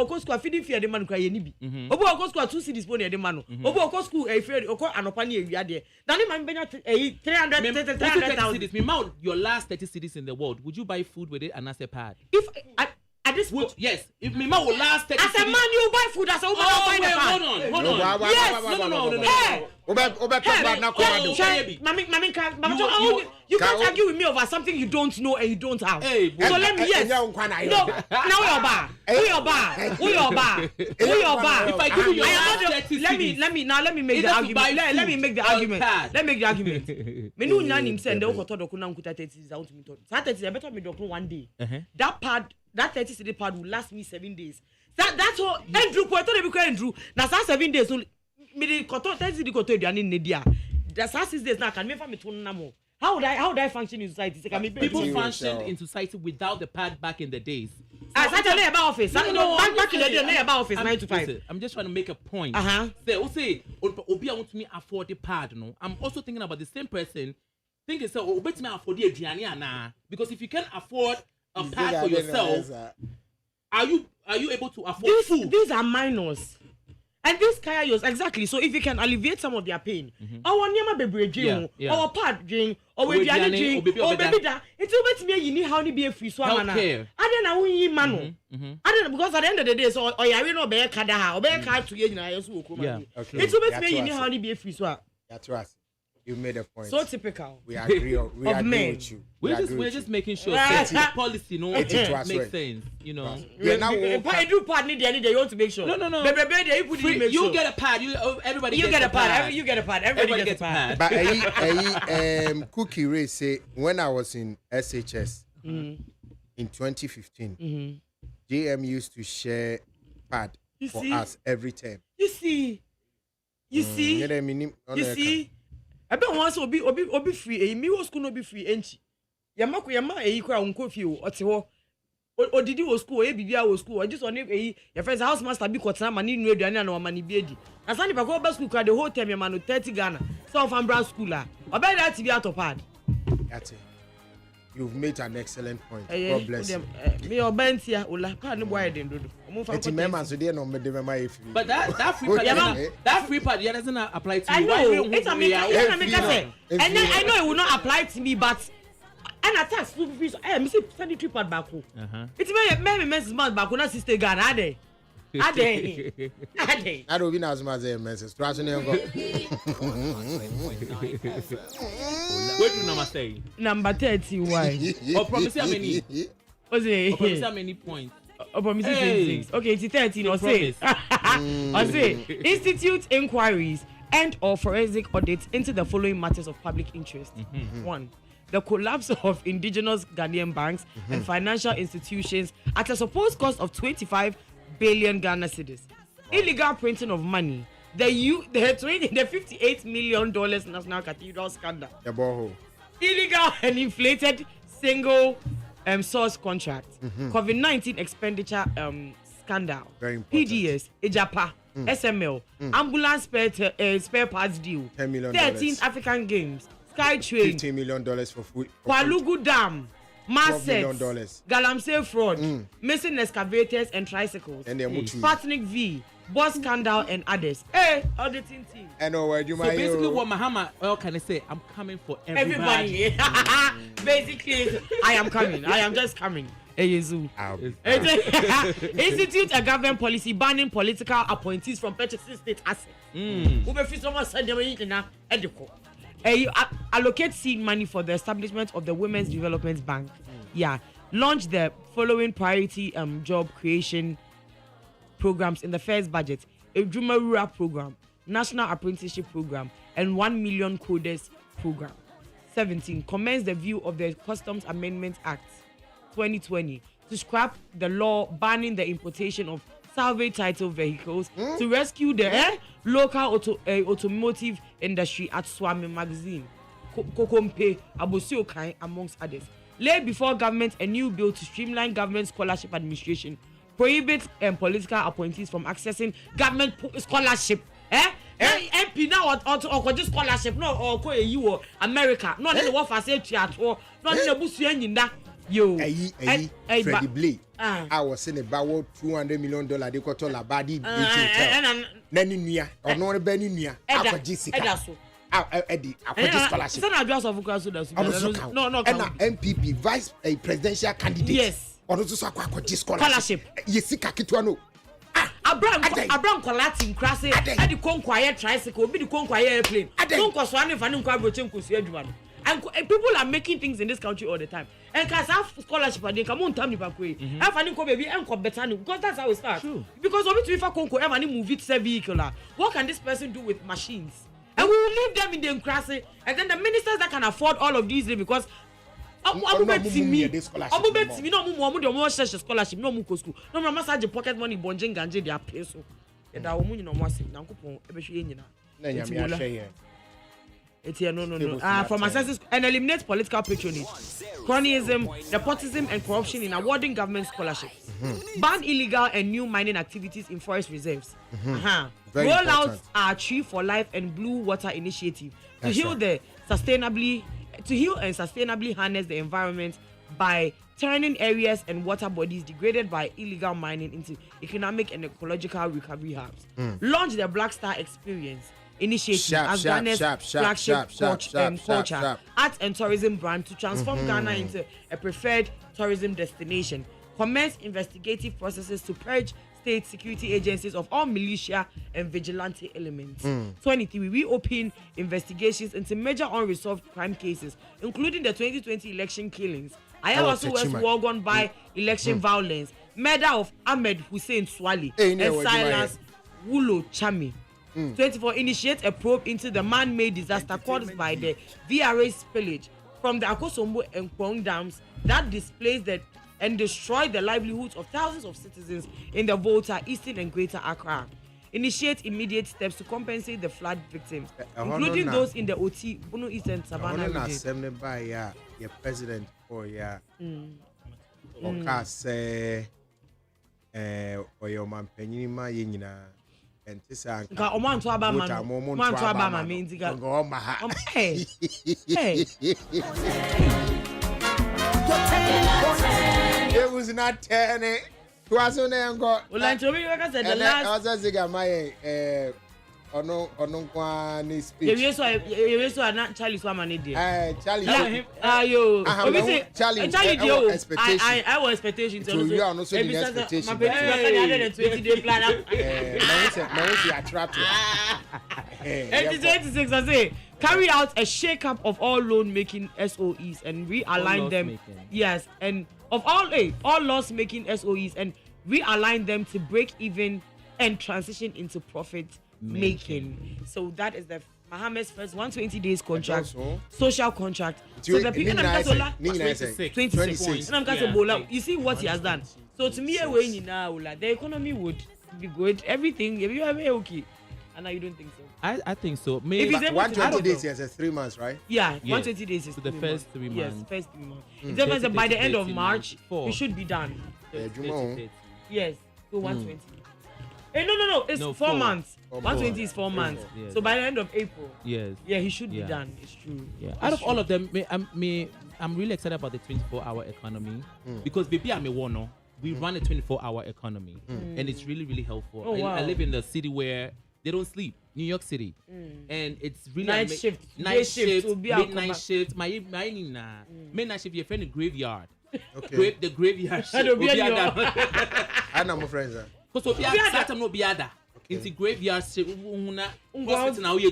go school feeding fear the man cry any be. Obo go school 2 cedis pony the man. Obo go school a fair or an opani a there. Now, man, 300,000. Meanwhile, your last 30 cedis in the world, would you buy food with it and as a pad? If at this point, yes. If Mima will last 30 as a man, you buy food as a woman. Hold on. Yes, no. You can't argue with me over something you don't know and you don't have. Hey, so let me no. Now Who your bar. If I give you your let me make the argument. Let me make the argument. Me no nyan him say ndey okoto doku na nkuta 30 out me to. That 30 better me doku one day. That 30 cedi pad will last me 7 days. That's all. Andrew point to be Andrew. Na 7 days so me the koto 30 cedi koto aduane ne dia. That's 6 days now can me for me to na mo. How would I function in society? People functioned in society without the pad back in the days. Back in the day, about office 9 to 5. I'm just trying to make a point. Say, Obi, I want me afford the pad. No, I'm also thinking about the same person. Thinking so, Obi, me afford the Diana because if you can't afford a pad for yourself, are you able to afford food? These are minors. And these carriers, exactly. So if you can alleviate some of their pain, our nyama baby dream, our pad dream, or we dream, or baby da, it's over to me. You need how to be a free swammer. I don't know who manu. I don't know because at the end of the day, so or you know be kada or be card to you na yesu okuma. It's over to me. You need how to be a free swammer. That's right. You made a point. So typical. We agree. We agree with you. We're just making sure that policy, makes sense. You know. Now do part need you want to make sure. No. You get a pad. Everybody. You get a pad. You get a pad. Everybody gets a pad. But Cookie Ray say when I was in SHS in 2015, JM used to share pad for us every term. You see. ebe won so obi free mi wo school no be free enchi yama kra unko fie o ote ho odidi wo school e bibia wo school o just on your friends house master bi kwotena ma ni nu aduane na ma ni bi edi na sani pa ko ba school kra the whole time yama no 30 Ghana so of ambra school a obe that TV atopad that's it. You've made an excellent point. God bless you. Me obentia ola pa no boy den dodo omo fa ko member so dey no me dey member if but that free part doesn't apply to I you. know it's a make and I know it will not apply to me but and attack school fees me say sanitary pad back home it's me mess month back na sister Ghana ade I don't be as much as message. Trust me, go. What do number say? Number 30. Why? Or promise how many? What's it? Or promise how many points? Or promise 6. Okay, it's 13 or say. Or say institute inquiries and or forensic audits into the following matters of public interest. 1. The collapse of indigenous Ghanaian banks and financial institutions at a supposed cost of 25 billion Ghana cedis. Illegal printing of money. The $58 million National Cathedral scandal. The borehole. Illegal and inflated single source contract. COVID-19 expenditure scandal. Very important. PDS, Ejapa, SML, ambulance spare parts deal. $10 million. 13th African Games. SkyTrain. $15 million for food. Kwalugu Dam. Massets, $12 million. Galamsey fraud, missing excavators and tricycles, Sputnik V, bus scandal and others. Hey, auditing team. I know where you might. So basically, what Mahama can I say? I'm coming for everybody. Basically, I am coming. I am just coming. Hey, Yezu. Institute a government policy banning political appointees from purchasing state assets. Allocate seed money for the establishment of the Women's Development Bank. Launch the following priority job creation programs in the first budget: a Juma Rural program, National Apprenticeship program, and 1 million coders program. 17. Commence the view of the Customs Amendment Act 2020 to scrap the law banning the importation of salvage title vehicles to rescue the local automotive industry at Swami Magazine, Kokompe, Abosiokai, amongst others. Lay before government a new bill to streamline government scholarship administration, prohibit political appointees from accessing government scholarship. MP now or just scholarship no or ko you or America no the what for say chat or no the busu anyinda yo Freddie Blake I was saying about $200 million they got all about the nani nua or no be ni nua akwa Jessica Eddie akwa scholarship say na address of Ukraso da no and MPP vice presidential candidate yes or also akwa scholarship Jessica kitwa no Abraham Kwalati Nkrase adi konkwaye tricycle obi di konkwaye airplane konko so ane fa ne nkwa broche nkosu adwuma no and people are making things in this country all the time and cause have scholarship and come on time ni pa kwe e fa ne nko baby enko better ni because that's how it starts. True. Because obi to ifa konko e ma ni move it say vehicle what can this person do with machines and we will leave them in the Nkrase and then the ministers that can afford all of these because Abubetimi no mu de mo share scholarship no mu ko school no ma massage pocket money bonje nganje dia peso e da wo mu nyina mo ase nankopon e be hwe nyina na nyame ahwe ye no from assesses and eliminate political patronage, cronyism, nepotism and corruption in awarding government scholarships. Ban illegal and new mining activities in forest reserves. Roll out our Tree for Life and Blue Water initiative to heal and sustainably harness the environment by turning areas and water bodies degraded by illegal mining into economic and ecological recovery hubs. Launch the Black Star Experience initiative as Ghana's flagship culture, art and tourism brand to transform Ghana into a preferred tourism destination. Commence investigative processes to purge state security agencies of all militia and vigilante elements. 23. Reopen investigations into major unresolved crime cases, including the 2020 election killings, Ayawaso West Wagon by election violence, murder of Ahmed Hussein Swali and Silas Wulo Chami. 24. Initiate a probe into the man-made disaster caused by the VRA spillage from the Akosombo and Kwong dams that displaced and destroyed the livelihoods of thousands of citizens in the Volta, Eastern and Greater Accra. initiate immediate steps to compensate the flood victims, hold including on those in the OT, Bono East and Savannah Savannah region. Assembly by your president or or say or your man penima yina and Tissa. Oman to Abama, Oman to Abama means you got go my hey. It was not 10. It was on there and got. Well, like I said, the last. I was a ziga my on speech. You saw not Charlie Swamani there. Charlie. Yo, Charlie, I was expectation so you are not so in expectation. My 120-day plan. I trapped you. 86, I say, carry out a shake-up of all loan-making SOEs and realign them. Yes, and of all loss-making SOEs and realign them to break even and transition into profit making. So that is the Mohammed's first 120 days contract, social contract. So the people in 26. And I'm you see what he has done. So to me, the economy would be good. Everything, if you have okay. And now you don't think so? I think so. Maybe if 120 days is 3 months, right? Yeah, 120 days is so the first 3 months. Yes, first 3 months. It depends by the end of March, we should be done. Yes, so 120. No, it's 4 months. 120 is 4 months. Yes. So by the end of April, yeah, he should be done. It's true. Yeah. Out of all of them, I'm really excited about the 24-hour economy because baby, I'm a warner. We run a 24-hour economy, and it's really, really helpful. Oh, wow. I live in the city where they don't sleep, New York City, and it's really night shift, midnight shift. My midnight shift. Your friend in graveyard. Okay. The graveyard shift. I know my friends. Because Saturday no be other. Into graveyard shift. Hospital now. We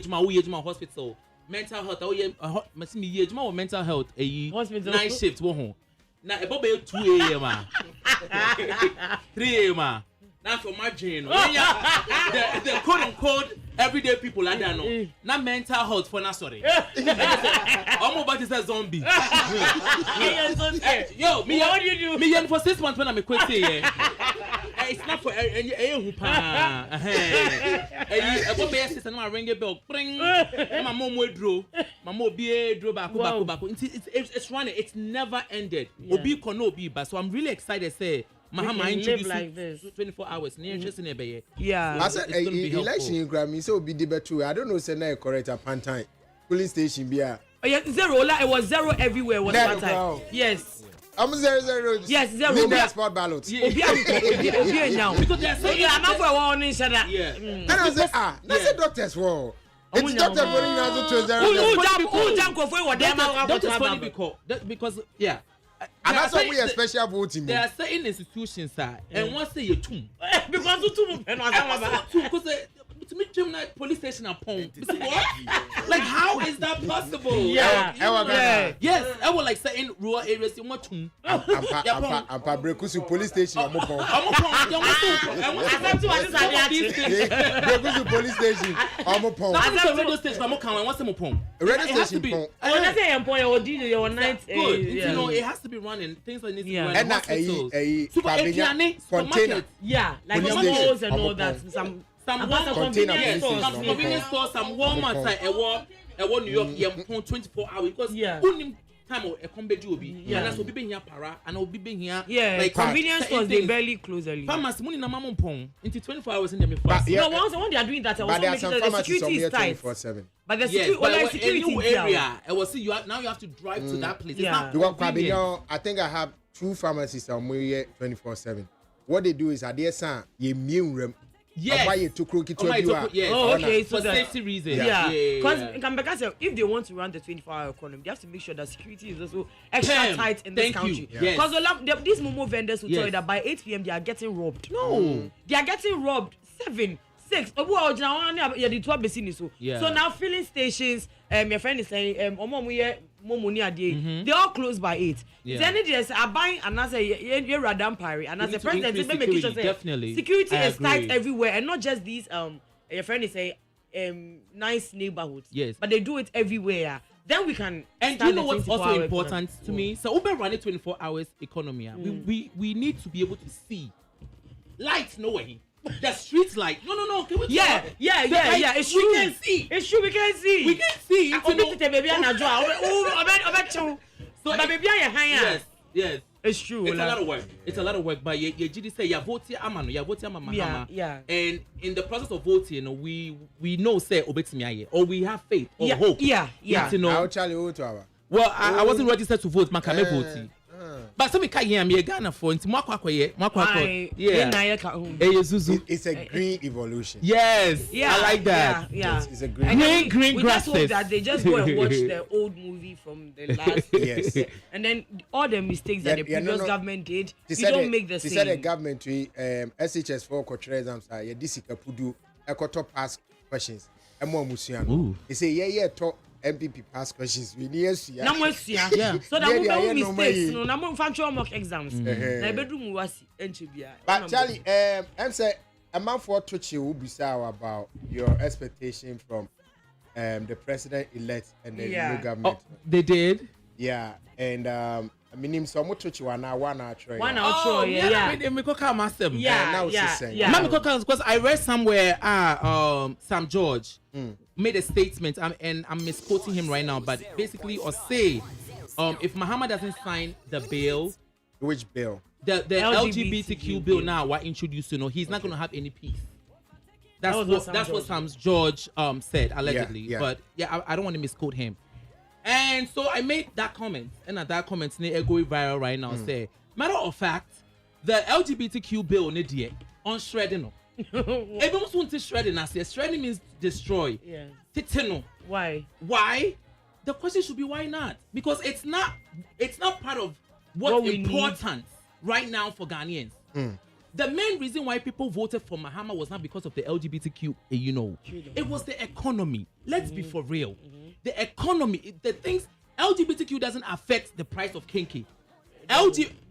hospital. Mental health. Mental health. Hospital. Night shift. Now about 2 a.m. 3 a.m. Now for margin, the quote unquote everyday people like that no. Not mental health for sorry. I'm about to say zombie. Yo, me what do you do? Me for 6 months when I'm a quit it's not for who pa. About be sister no ring a bell. Bring my mom will draw. My mom be draw back. It's running. It's never ended. Obi kono obi but so I'm really excited say Mahama introduced like this 24 hours. Yeah. I said election in Grammy so be debate too. I don't know say na correct at pan time. Police station be a. Oh yeah, zero. It was zero everywhere. Was one time. Yes. I'm 0. Yes, 0. Leave spot ballots. Obi now. Because they are saying I'm not for one each other. Yeah. And I say that's a doctor's war. It's doctor for you now to 0. Who jump for what them That's funny because yeah. And that's why we are special voting. There are certain institutions and once say you too. Because you too because to me police station upon like how is that possible? Yes, I would like certain rural areas you want to I'm Brekusu police station Brekusu police station radio station radio station you know it has to be running things like this and container like malls and all that some convenience stores, some Walmart, New York, 24 hours because time a comedy will be and that's what be here para and will be here like convenience stores they barely close early. Farmers money na mama pon into 24 hours in them no when they are doing that also make sure the security is tight 24/7 but the security area I will see you now you have to drive to that place. Yeah. I think I have 2 pharmacies on my 24/7. What they do is at the sun you immune. Yes. Okay. So for safety reasons. Because if they want to run the 24-hour economy, they have to make sure that security is also extra tight in this country. Because these Momo vendors will tell you that by 8 p.m. they are getting robbed. No, they are getting robbed. 7, 6. So now filling stations. Your friend is saying, they all close by 8. Then there's a buying and I say you're radam pari and as a president they make sure security is tight everywhere and not just these your friend is saying nice neighborhoods. Yes, but they do it everywhere. Then we can. And do you know what's also important to me? So Uber running 24 hours economy. We need to be able to see lights. No way. The streets like no. Can we Yeah. talk? It's true. We can see. It's true. We can see. We can see. Baby, I'm not drawing. So, baby, Yes. It's true. It's a lot of work. It's a lot of work. But you say you vote amano, you vote Mahama. Yeah. And in the process of voting, we know say obetimi or we have faith or hope. Yeah. You know. I'll tell you who to our. Well, I wasn't registered to vote. Makame voting. But some can't hear me Ghana for into Mwakwa. It's a green evolution. Yes. I like that. Yeah. It's a green. Green we grasses. just hope that they just go and watch the old movie from the last. Yes. And then all the mistakes that the previous government did, you don't make the same. They said the government to SHS4 cultural exams are disika pudu ekoto pass questions. Emo musuano. They say yeah talk. MPP pass questions. We need yeah. So that we make mistakes. No, na mo fancy mock exams. Na bedroom wasi enchibia. But Charlie, I'm say a man for Tuchi will be about your expectation from the president-elect and the new government. Oh, they did. Yeah, and I mean him so much Tuchi one outro. Yeah. Me koka masem. Yeah. Because I read somewhere Sam George made a statement and I'm misquoting him right now, but basically or say if Mahama doesn't sign the bill, which bill? The LGBTQ bill now what introduced, he's not going to have any peace. That's what Sam George said allegedly. Yeah. But I don't want to misquote him. And so I made that comment, and at that comment, it going viral right now. Say, matter of fact, the LGBTQ bill on shredding. Everyone's want to shredding. I say shredding means destroy. Yeah. Titino. Why? The question should be why not? Because it's not part of what's important right now for Ghanaians. The main reason why people voted for Mahama was not because of the LGBTQ, it was the economy. Let's be for real. The economy, the things, LGBTQ doesn't affect the price of kinky.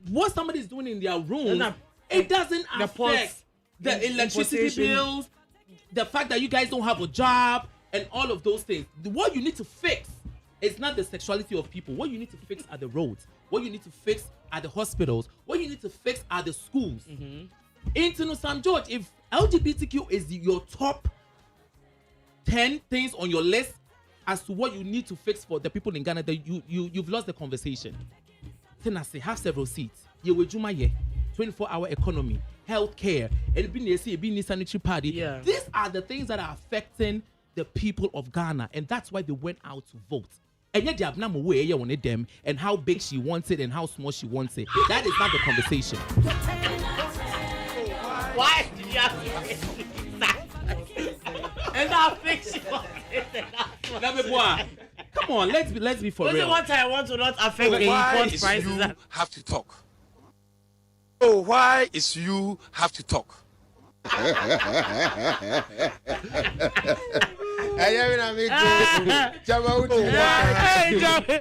What somebody's doing in their room, it doesn't affect the electricity bills, the fact that you guys don't have a job, and all of those things. What you need to fix is not the sexuality of people. What you need to fix are the roads. What you need to fix are the hospitals. What you need to fix are the schools. Into Sam George, if LGBTQ is your top 10 things on your list as to what you need to fix for the people in Ghana, that you've lost the conversation. Then I say have several seats. You will 24-hour economy, healthcare, and being sanitary party. Yeah. These are the things that are affecting the people of Ghana, and that's why they went out to vote. And yet they have no way on them and how big she wants it and how small she wants it. That is not the conversation. Why did you have to and how big she wants it? Come on, let's be for real. What I want to not affect the import prices. You have to talk. Oh, why is you have to talk?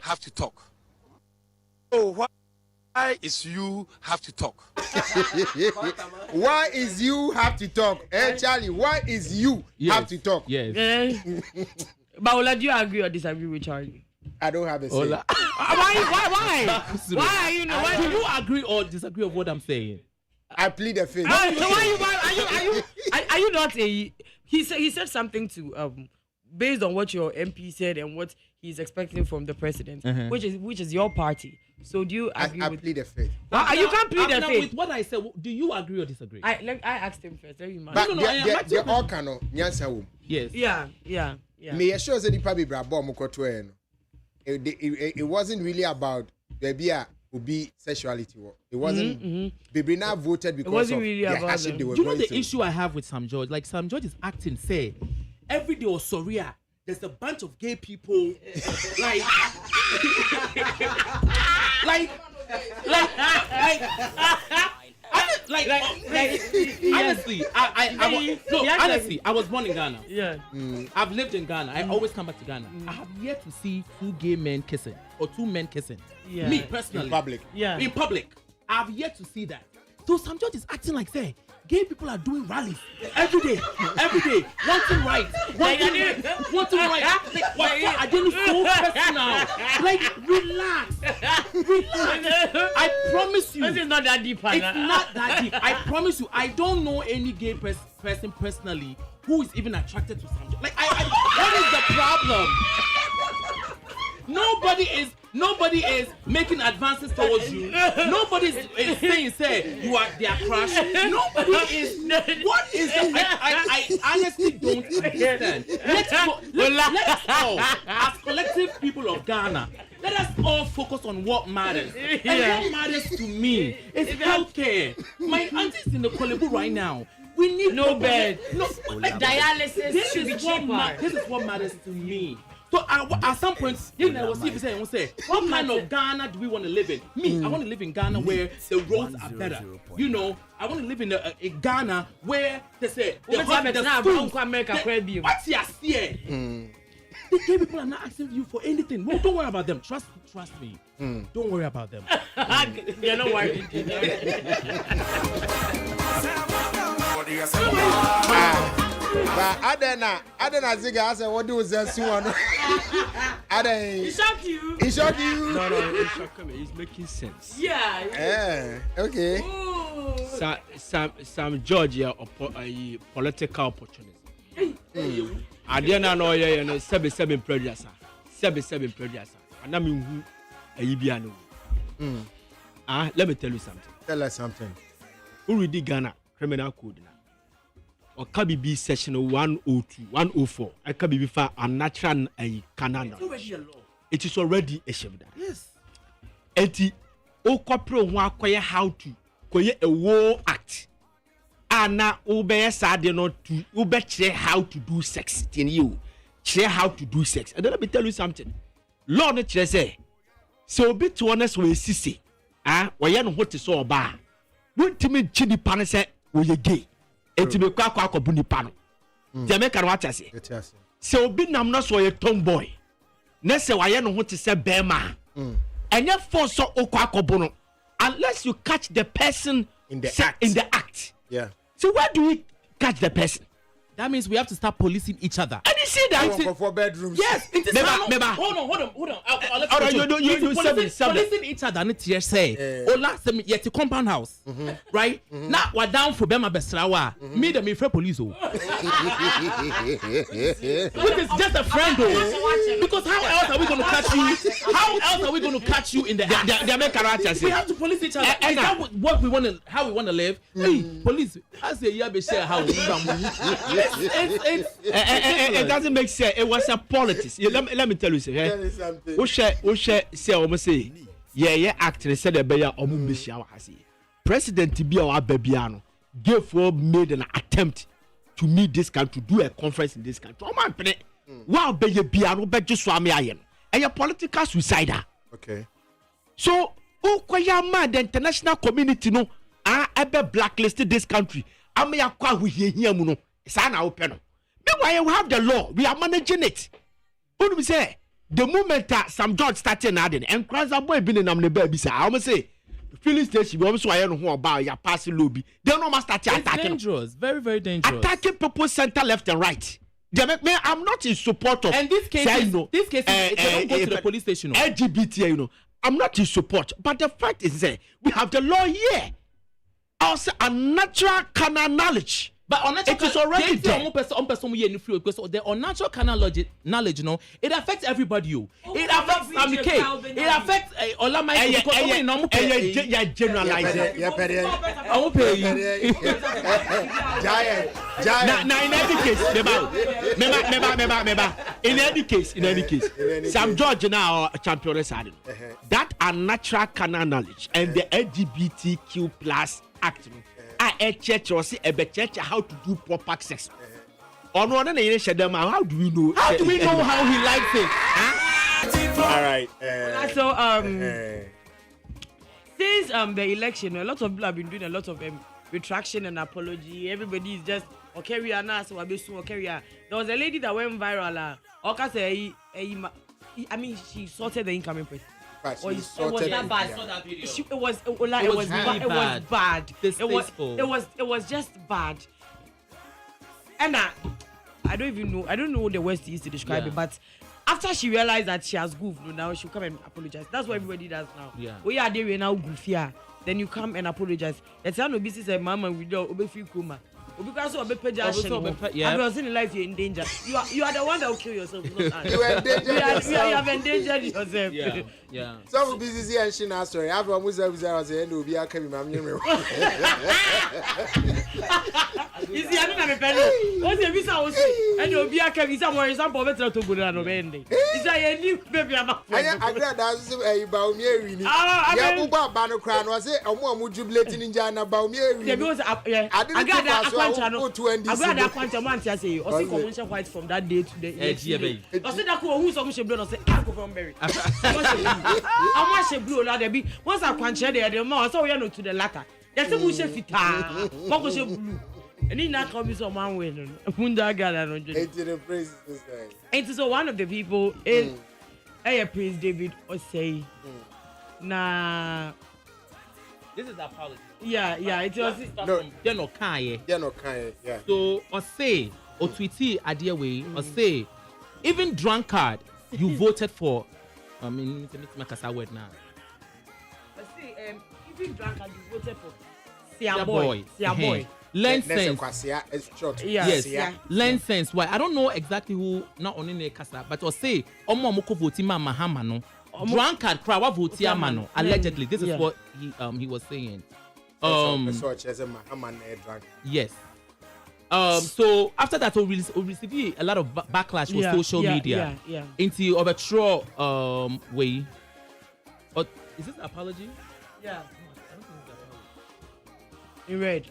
Have to talk. Oh, why is you have to talk? Why is you have to talk? Hey, Charlie, why is you have to talk? Yes. But Ola, do you agree or disagree with Charlie? I don't have a say. Why? Why are you? Why do you agree or disagree with what I'm saying? I plead the fifth. So are you not a? He said something to based on what your MP said and what he's expecting from the president, which is your party. So do you agree? I plead the fifth. You can't plead the fifth. With what I said, do you agree or disagree? I asked him first. But they're all kind of nyansa. Yes. Yeah. Me sure say the probably brabo mukoto. It wasn't really about the be sexuality. It wasn't. Baby now voted because it wasn't really about they were going the issue I have with Sam George? Like Sam George is acting, say, every day or Soria, there's a bunch of gay people, honestly, I was born in Ghana. Yeah. I've lived in Ghana. I always come back to Ghana. I have yet to see 2 gay men kissing or 2 men kissing. Yeah. Me personally. In public. Yeah. In public. I've yet to see that. So Sam George is acting like say gay people are doing rallies every day, wanting right. Like, I didn't so personal. Like, relax. I promise you. This is not that deep, It's not that deep. I promise you. I don't know any gay person personally who is even attracted to something. Like, what is the problem? Nobody is making advances towards you. Nobody is saying, you are their crush. Nobody is. What is that? I honestly don't understand. Let's all, as collective people of Ghana, let us all focus on what matters. And what matters to me is healthcare. My auntie is in the Kolebu right now. We need no bed. No, like dialysis should be cheaper. This is what matters to me. So at some point, you know, we'll say, what kind of Ghana do we want to live in? Me, I want to live in Ghana where the roads are better. You know, I want to live in a Ghana where they say the schools. What's your fear? The gay people are not asking you for anything. No, don't worry about them. Trust me. Don't worry about them. You're not worried. But Adena Ziga, I said, what do you say? He shocked you. He shocked you. No, it's shocking me. It's making sense. Yeah. Okay. Some Georgia political opportunism. Adena no ye 77 prejudice. 77 prejudice. And I mean who let me tell you something. Tell us something. Who read the Ghana criminal code now? Or KBB section 102, 104. I KBB for a natural canon. It is already a shame. Yes. Eti o corporate one acquire how to acquire a war act. Ana obey sad not to obey how to do sex in you. Share how to do sex. And then let me tell you something. Lord nature say, so be to honest with sissy. Why you what is so bad? Won't me chini pan say we gay. Eti me kwa buni pano. Jamaica what I say. So be nam no so a tomboy. Ne say why no what say bema. And you force so okwa bono unless you catch the person in the act. Yeah. So where do we catch the person? That means we have to start policing each other. And you see that? Go for bedrooms. Yes. Hold on. You policing each other. Need say. Ola say me yet compound house, right? Now we're down for Bema Besrawa. Me the me police. Which is just a friend though. Because how else are we going to catch you? How else are we going to catch you in the act? They make characters. We have to police each other. Is that what we want to? How we want to live? Hey, police. I say yeah, be share how. It doesn't make sense. It was a politics. Let me tell you something. Who share say almost say actor said the beya omumbishia hasi. President Tibia Babiano made an attempt to meet this country, to do a conference in this country. Oh man, wow, be biano be just swami ayen. And your political suicider. Okay. So the international community no ebe blacklisted this country. Ame yakwa we here muno. Sana open. Meanwhile, we have the law. We are managing it. What do we say? The moment some judge started adding, and Kranza boy been in the baby, I almost say, filling station, we almost know who about your passing lobby. They don't start attacking. Dangerous, very, very dangerous. Attacking people center, left, and right. I'm not in support of. And this case, they don't go to the police station. LGBT, I'm not in support. But the fact is that we have the law here. Also, a natural carnal knowledge. But unnatural, it is already there. Because the unnatural carnal knowledge, it affects everybody. It affects Amike. It affects OLA MICHAEL. Because generalize it. I won't pay you. Giant. Now, in any case, some judge now champion that unnatural carnal knowledge and the LGBTQ plus act. A church or see a church how to do proper sex. How do we know? How do we know how he likes it? All right. So since the election, a lot of people have been doing a lot of retraction and apology. Everybody is just okay. We are now so okay. There was a lady that went viral. I mean, she sorted the incoming president. But Or she it sorted was that it, bad. yeah. I saw that video. It was really bad. Distasteful. It was just bad. And I don't know the words to use to describe it, but after she realized that she has goofed, now she'll come and apologize. That's what everybody does now. Yeah. We are there now goofy. Then you come and apologize. It's not no business a mama with your obe free kuma. Because of I was in life you're in danger. You are the one that will kill yourself. Not You are endangered yourself. you have endangered yourself. Yeah. Some business and she now sorry. I've almost was saying no be a coming mama. You see, I don't have a penny. What's the visa was and you'll be a coming somewhere some better to go down on ending. Is that a new baby? I got that's a Baumeri. Yeah, Bano Crown was it? A more jubilating in Jana Baumeri. I got that. I got that quantum month. I say, or commercial white from that day to the edge. I said, I could who's some blood. I said, I go from Berry. I want a blue ladder. Once I quantum the more, so we are not to the latter. There's a bush of fita. What was your blue? And in that comes on one way. It is one of the people is Prince David or say, nah. This is the apology. Yeah, it was. No, they're not kind. Yeah. So, or say, or tweety idea way, or say, even drunkard, you voted for. I mean, let me make a word now. But see, even drunkard, you voted for. See boy. Learn sense. Yes. Learn sense. Why? I don't know exactly who. Not only the casa, but or say, Omo moko voting ma mahamano. Drunkard crowd voting mano. Allegedly, this is what he was saying. Yes. So after that, we received a lot of backlash with social media. Into overthrow way. But is this an apology? Yeah. I don't think it's an apology. In red.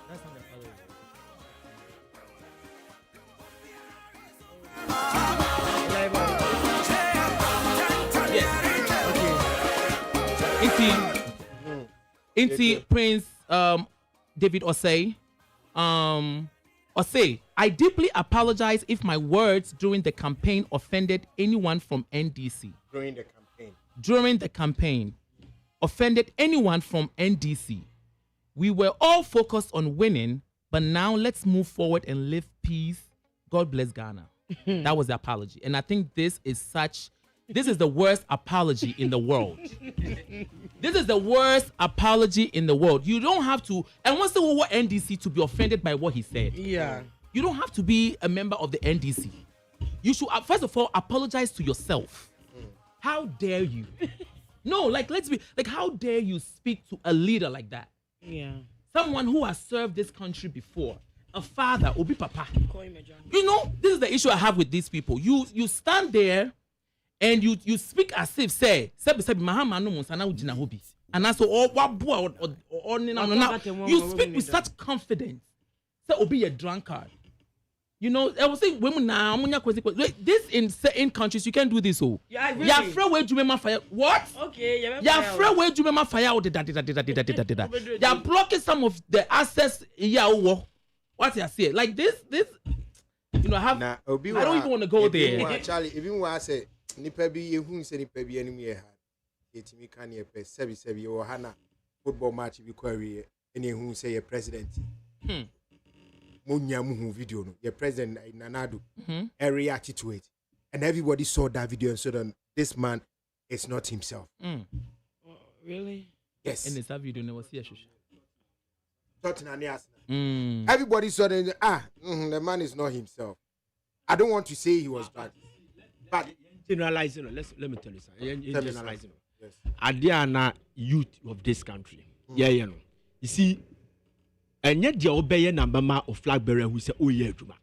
That's not an apology. Yes. Into Prince David Osei. Osei, I deeply apologize if my words during the campaign offended anyone from NDC. During the campaign, offended anyone from NDC. We were all focused on winning, but now let's move forward and live peace. God bless Ghana. That was the apology. And I think this is the worst apology in the world. This is the worst apology in the world. You don't have to, and what's the word NDC to be offended by what he said? Yeah. You don't have to be a member of the NDC. You should, first of all, apologize to yourself. How dare you? No, let's be, how dare you speak to a leader like that? Yeah. Someone who has served this country before. A father, Obi Papa. You know, this is the issue I have with these people. You stand there and you speak as if say Mahama no Musana Ujina Hobi. And also you speak with such confidence. Say Obi a drunkard. You know, I was saying women now. This in certain countries you can't do this. Oh, yeah, really? You're afraid where you fire. What? Okay, you're afraid where you fire. You're blocking some of the access. Yeah, what you say? Like this. You know, I don't even want to go there. Charlie, even when I say nipa bi ehun say nipa bi anim ye ha. Yetimi kan ye pe sebi o hana football match bi kwari ene ehun say ye president. Munya muhu video no. Your president Nanado reacted to it, and everybody saw that video and said, "This man is not himself." Really? Yes. And that video never see a shush. Everybody saw that. The man is not himself. I don't want to say he was bad, but generalizing. Let me tell you something. Generalizing. Yes. Adiana youth of this country. You know. You see. And yet, the obey number of flag bearer who say, "Oh, yeah, Juma."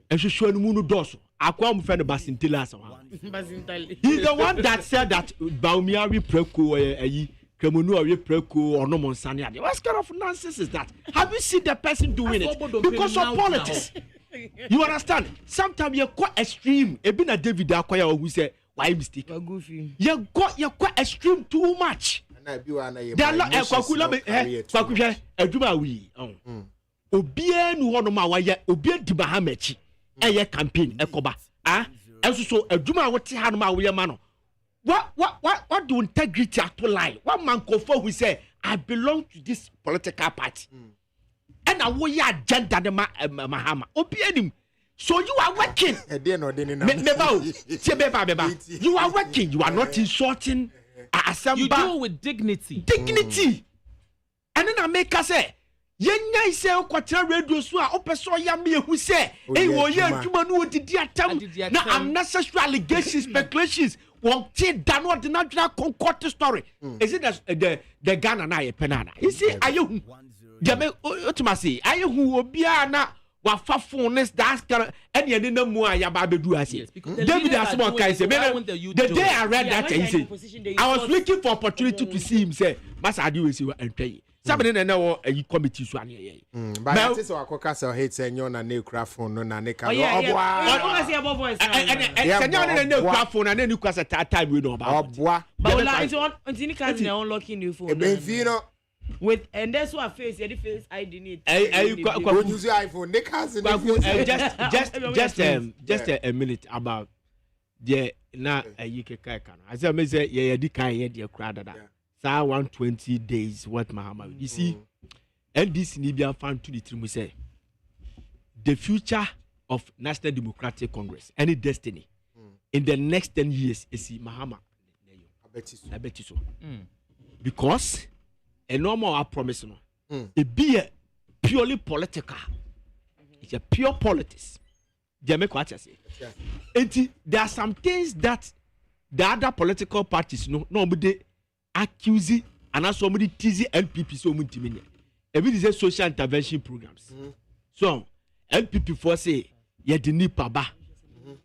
And she showed no dorsal. I come from the Basintilla. He's the one that said that Baumiari Preco, Cremuno Preco, or no Monsania. What kind of nonsense is that? Have you seen the person doing it? Because of politics. You understand? Sometimes you're quite extreme. Even a David Akoya who say, "Why mistake?" You're quite extreme too much. They are not Kwakula Eduma we. Obie nu hono ma waye obie di Bahamachi eye campaign ekoba. And so Eduma wote ha no ma we ma no. what do integrity at all lie? What man confirm who say I belong to this political party, and I will your agenda the Mahama. Opianim. So you are working. You are working. You are not insulting. You do it with dignity. Dignity. And then I make us say. Yenya ise okwatra radio so a opeso ya me ehu se wo ye adwuma no odidi atam na unnecessary allegations speculations won ti da no de natural concord story is it the Ghana na ye penana you see ayehu jame otumasi ayehu obi a na wa fa phone that kind any na mu a ya ba bedu ase David Asmon kai say the day I read that he say I was looking for opportunity to see him say Masa Adi we see entry somebody na wo a committee so ane ye but it is akoka say hate say nyon na ne kura phone no na ne ka obo say abo voice and na ne kura phone na ne kura say time we know about obo but until you can't unlocking new phone with and that's what face the face ID need don't use your iPhone they can't just a minute about the na yike kai kan I say me say ye di kan ye de kura dada 120 days what Mahama you see and this Libyan fan to the trim say the future of National Democratic Congress any destiny in the next 10 years is Mahama I bet you so because a normal promise no it be a purely political it's a pure politics Jamaica what I say and there are some things that the other political parties no they accuse and as somebody tease NPP so much every is social intervention programs so NPP for say ye the nipa ba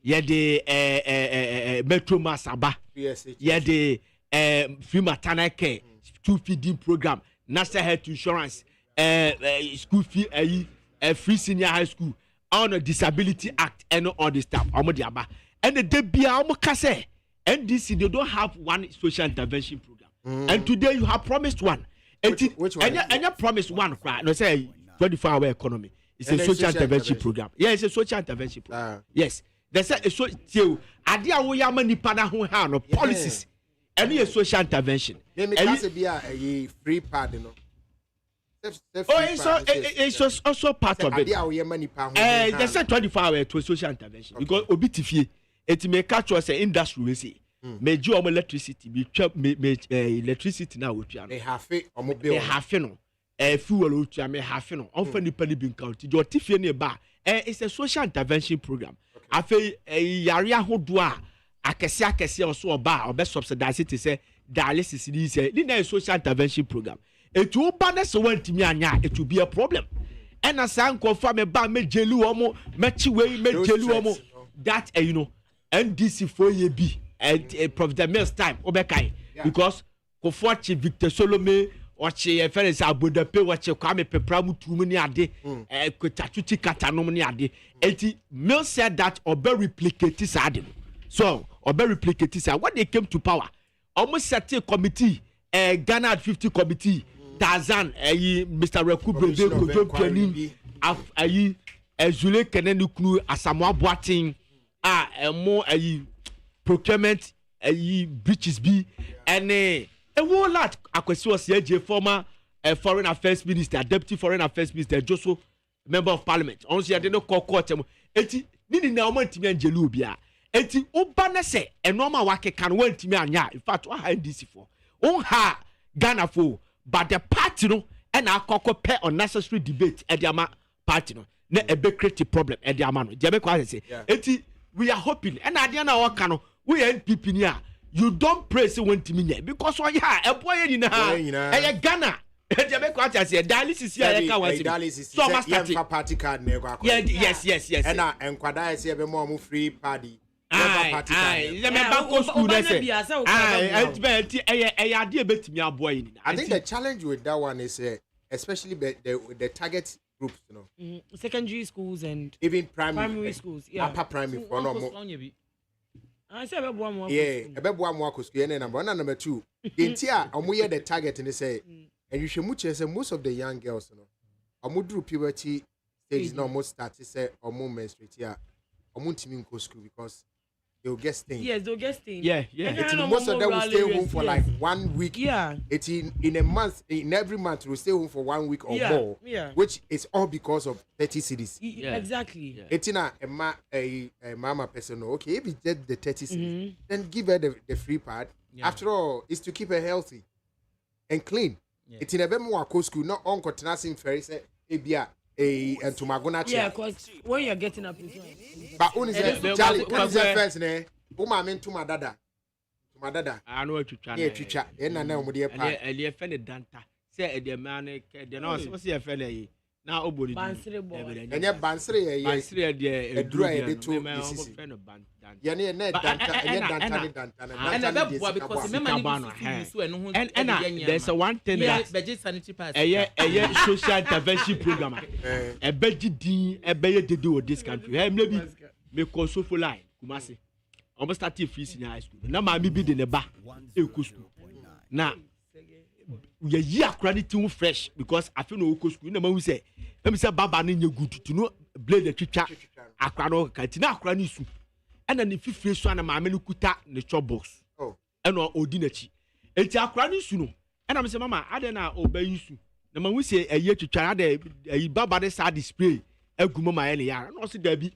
ye the metro masaba ye the free maternal care school feeding program national health insurance school fee free senior high school on a disability act and all this stuff and the debia say NDC they don't have one social intervention program. And today you have promised one. Which one? And you promised one. No say 24-hour economy. It's a social intervention program. Yeah, it's a social intervention program. Yes. They say a social. Adia we are many pana who have no policies. Any a social intervention. Maybe that's a free part, you know. It's also part of it. They say 24-hour to social intervention because obitifie it may catch us a industry we see. Major electricity me electricity now we they have it no fuel we me half no on for nipa ni bin count your tifie ne ba it's a social intervention program afi yare ahodo a akese also oba obe subsidize it say dialysis ni say na social intervention program it will ban so wantimi anya it will be a problem and as an confirm me ba me jelu omo me chiwe me jelu omo that you know NDC for ye be Professor Mills time obekai because kofuachi Victor Solomon wachi reference abodape wachi kwame pepramu tumu ni ade kwetatuchi katanom ni ade enti Mills said that obe replicate sad so obe replicate sad when they came to power almost set a committee Ghana at 50 committee Tarzan Mr. Rekubre Kojo Pianim Zule Kenenu Knu Asamoah Boateng mo procurement breaches be and a whole lot akwesi was here former foreign affairs minister deputy foreign affairs minister Joso member of parliament on say dey no court enti nini na o mantimi angelu bia enti oba na se enoma wake kan wantimi anya in fact what NDC for on ha Ghana for but the party no and akoko pair unnecessary debate e dia party no na e be create problem e dia no je be kwa say enti we are hoping and adia na waka no we NPP ni a you don't praise when timi because why e boy ni na e Ghana e be kwa say dialysis here e ka wa so master party card na kwa yes and enkwada say be more free party party card school na say ade betimi aboy ni I think the challenge with that one is especially the target groups, you know, secondary schools and even primary schools, upper primary for no more. I say about one more. Yeah, about one more school. And number two, the entire the target and they say, and you should much say most of the young girls, you know, through puberty stage, no more start to say or more menstruate here, or team go school because they'll get stained. Yes, they'll get stained. Yeah. Most of them will stay home for like 1 week. Yeah. It's in a month, in every month, we'll stay home for 1 week or more. Yeah. Which is all because of 30 cities. Exactly. Yeah. It's in a mama person. Okay, if it's just the 30 cities, then give her the free part. Yeah. After all, it's to keep her healthy and clean. Yeah. It's in a very more school, not on continuing ferry, say, and to Magona. Yeah, because when you're getting up, but only Charlie, first, ne? Uma mean to my dada. To my dada. I know what you try. Yeah, teacher. And I know what you're paying. And you're offended, Danta. Say, the man, the nurse, what's your fellow? Now, Obody. And your Bansre, a dry, the two friend of Ban. And there's a one thing a social intervention program. A budget, a better to do with this country. Maybe make also for line. Kumasi. Almost started fees in high school. Now, my baby in the bar. Now, we are here credit too fresh because I feel no school. You know, we say, let me say, Baba, need you good to know, blade the teacher. I can't cantina, cranisu. And then if you fresh one, my menukuta, the chop box. Oh, and or ordinary. It's a cranisu. And I'm saying, Mama, I don't know, obey you. The man we say a year to try a Baba side display, a gumma earlier, and also Debbie.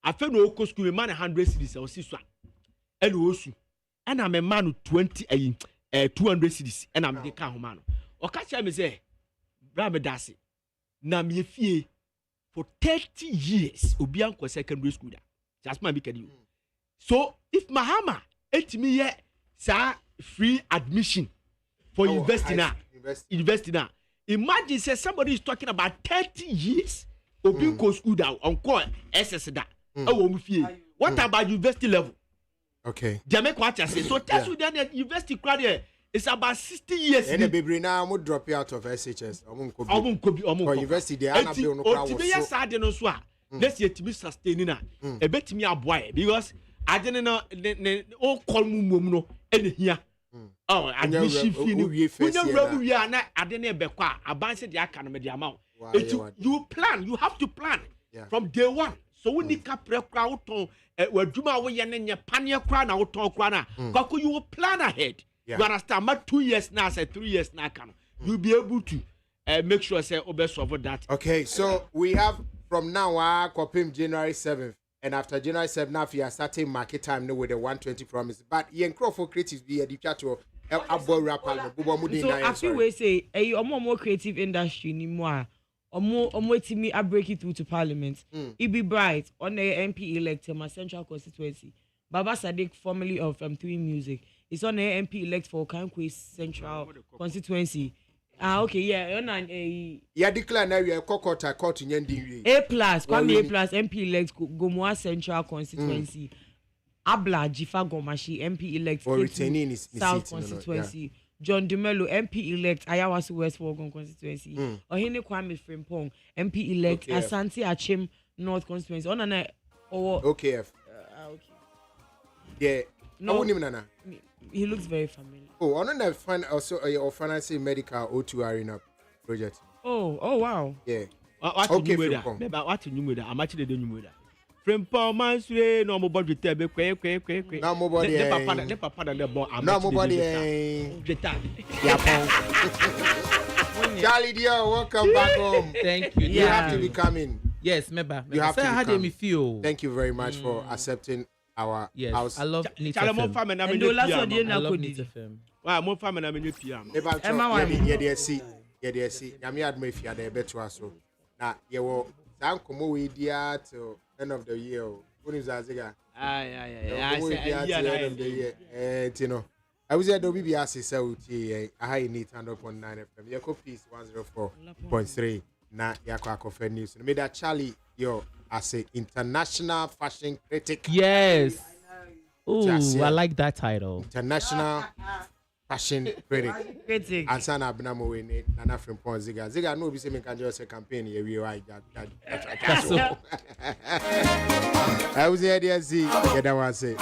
I feel no school, a man 100 cities or 6 one. And also, and I'm a man with 200 cities, and I'm the car man. Or catch me say, Rabbi Dassi, na me fee for 30 years, Obianco secondary school. Just my big you. So if Mahama ate me yet, sir, free admission for investing now. Imagine say somebody is talking about 30 years, Obianco school down on call SS that. What about university level? Okay. Jamaica what I say. So test with that university crowd it's about 60 years. And the baby now would drop you out of SHS. For university, they are not doing no so. Let's yet to be sustaining a bit me a boy because I didn't know all call no any here. Oh, admission fee. We are not I didn't be qua advance the academy the amount. You plan, you have to plan from day one. So we need capre crowd on where Juma we and your pania crown out talk crana. Coco, you will plan ahead. You understand? But 2 years now, say 3 years now, you'll be able to make sure say obey over that. Okay, so we have from now Kopim January 7th, and after January 7th, now we are starting market time now with the 120 promise. But Ian Crawford creative be a chat to a boy rapper. So I feel we say a more creative industry anymore. Or more to me, I break it through to Parliament. It be bright on the MP elect my central constituency. Baba Sadiq, formerly of 3 Music, is on the MP elect for Kankwe Central constituency. Okay, yeah, declare now you are Kokota court in Yendi. A+, Kwame A+, MP elect Gomoa Central constituency. Abla Jifa Gomashi, MP elect for retaining his South constituency. John Dumelo, MP elect Ayawasu West Wogon constituency. Ohene Kwame Frimpong, MP elect Asante Achim North constituency. On an OKF. Okay. Yeah. No, he looks very familiar. Oh, on the fund also or financing medical O2 arena project. Oh wow. Yeah. Okay, what you with that? I'm actually doing with that. Frimpong Mansure, no more budget. No more body. The papa the boy. No more body. Charlie, dear, welcome back home. Thank you. You have to be coming. Yes, member. You have to how come. do you feel? Thank you very much for accepting our house. I love Nita FM. I love Nita FM. Wow, more family I'm in your PM. Yeah, see. Yami admire if you are there better so. Now, you will thank you dear till end of the year. When is Aziga? You know. I was at WBS so I need 100.9 FM. Your copy is 104.3. Na Yakwa Fair News. Made that Charlie, as an international fashion critic. Yes. Ooh, I like that title. International fashion critic. And Sana Abnamo in it. Nana from Ziga. Ziga no be saying can just a campaign here. We are that. I was there. See, get that one say.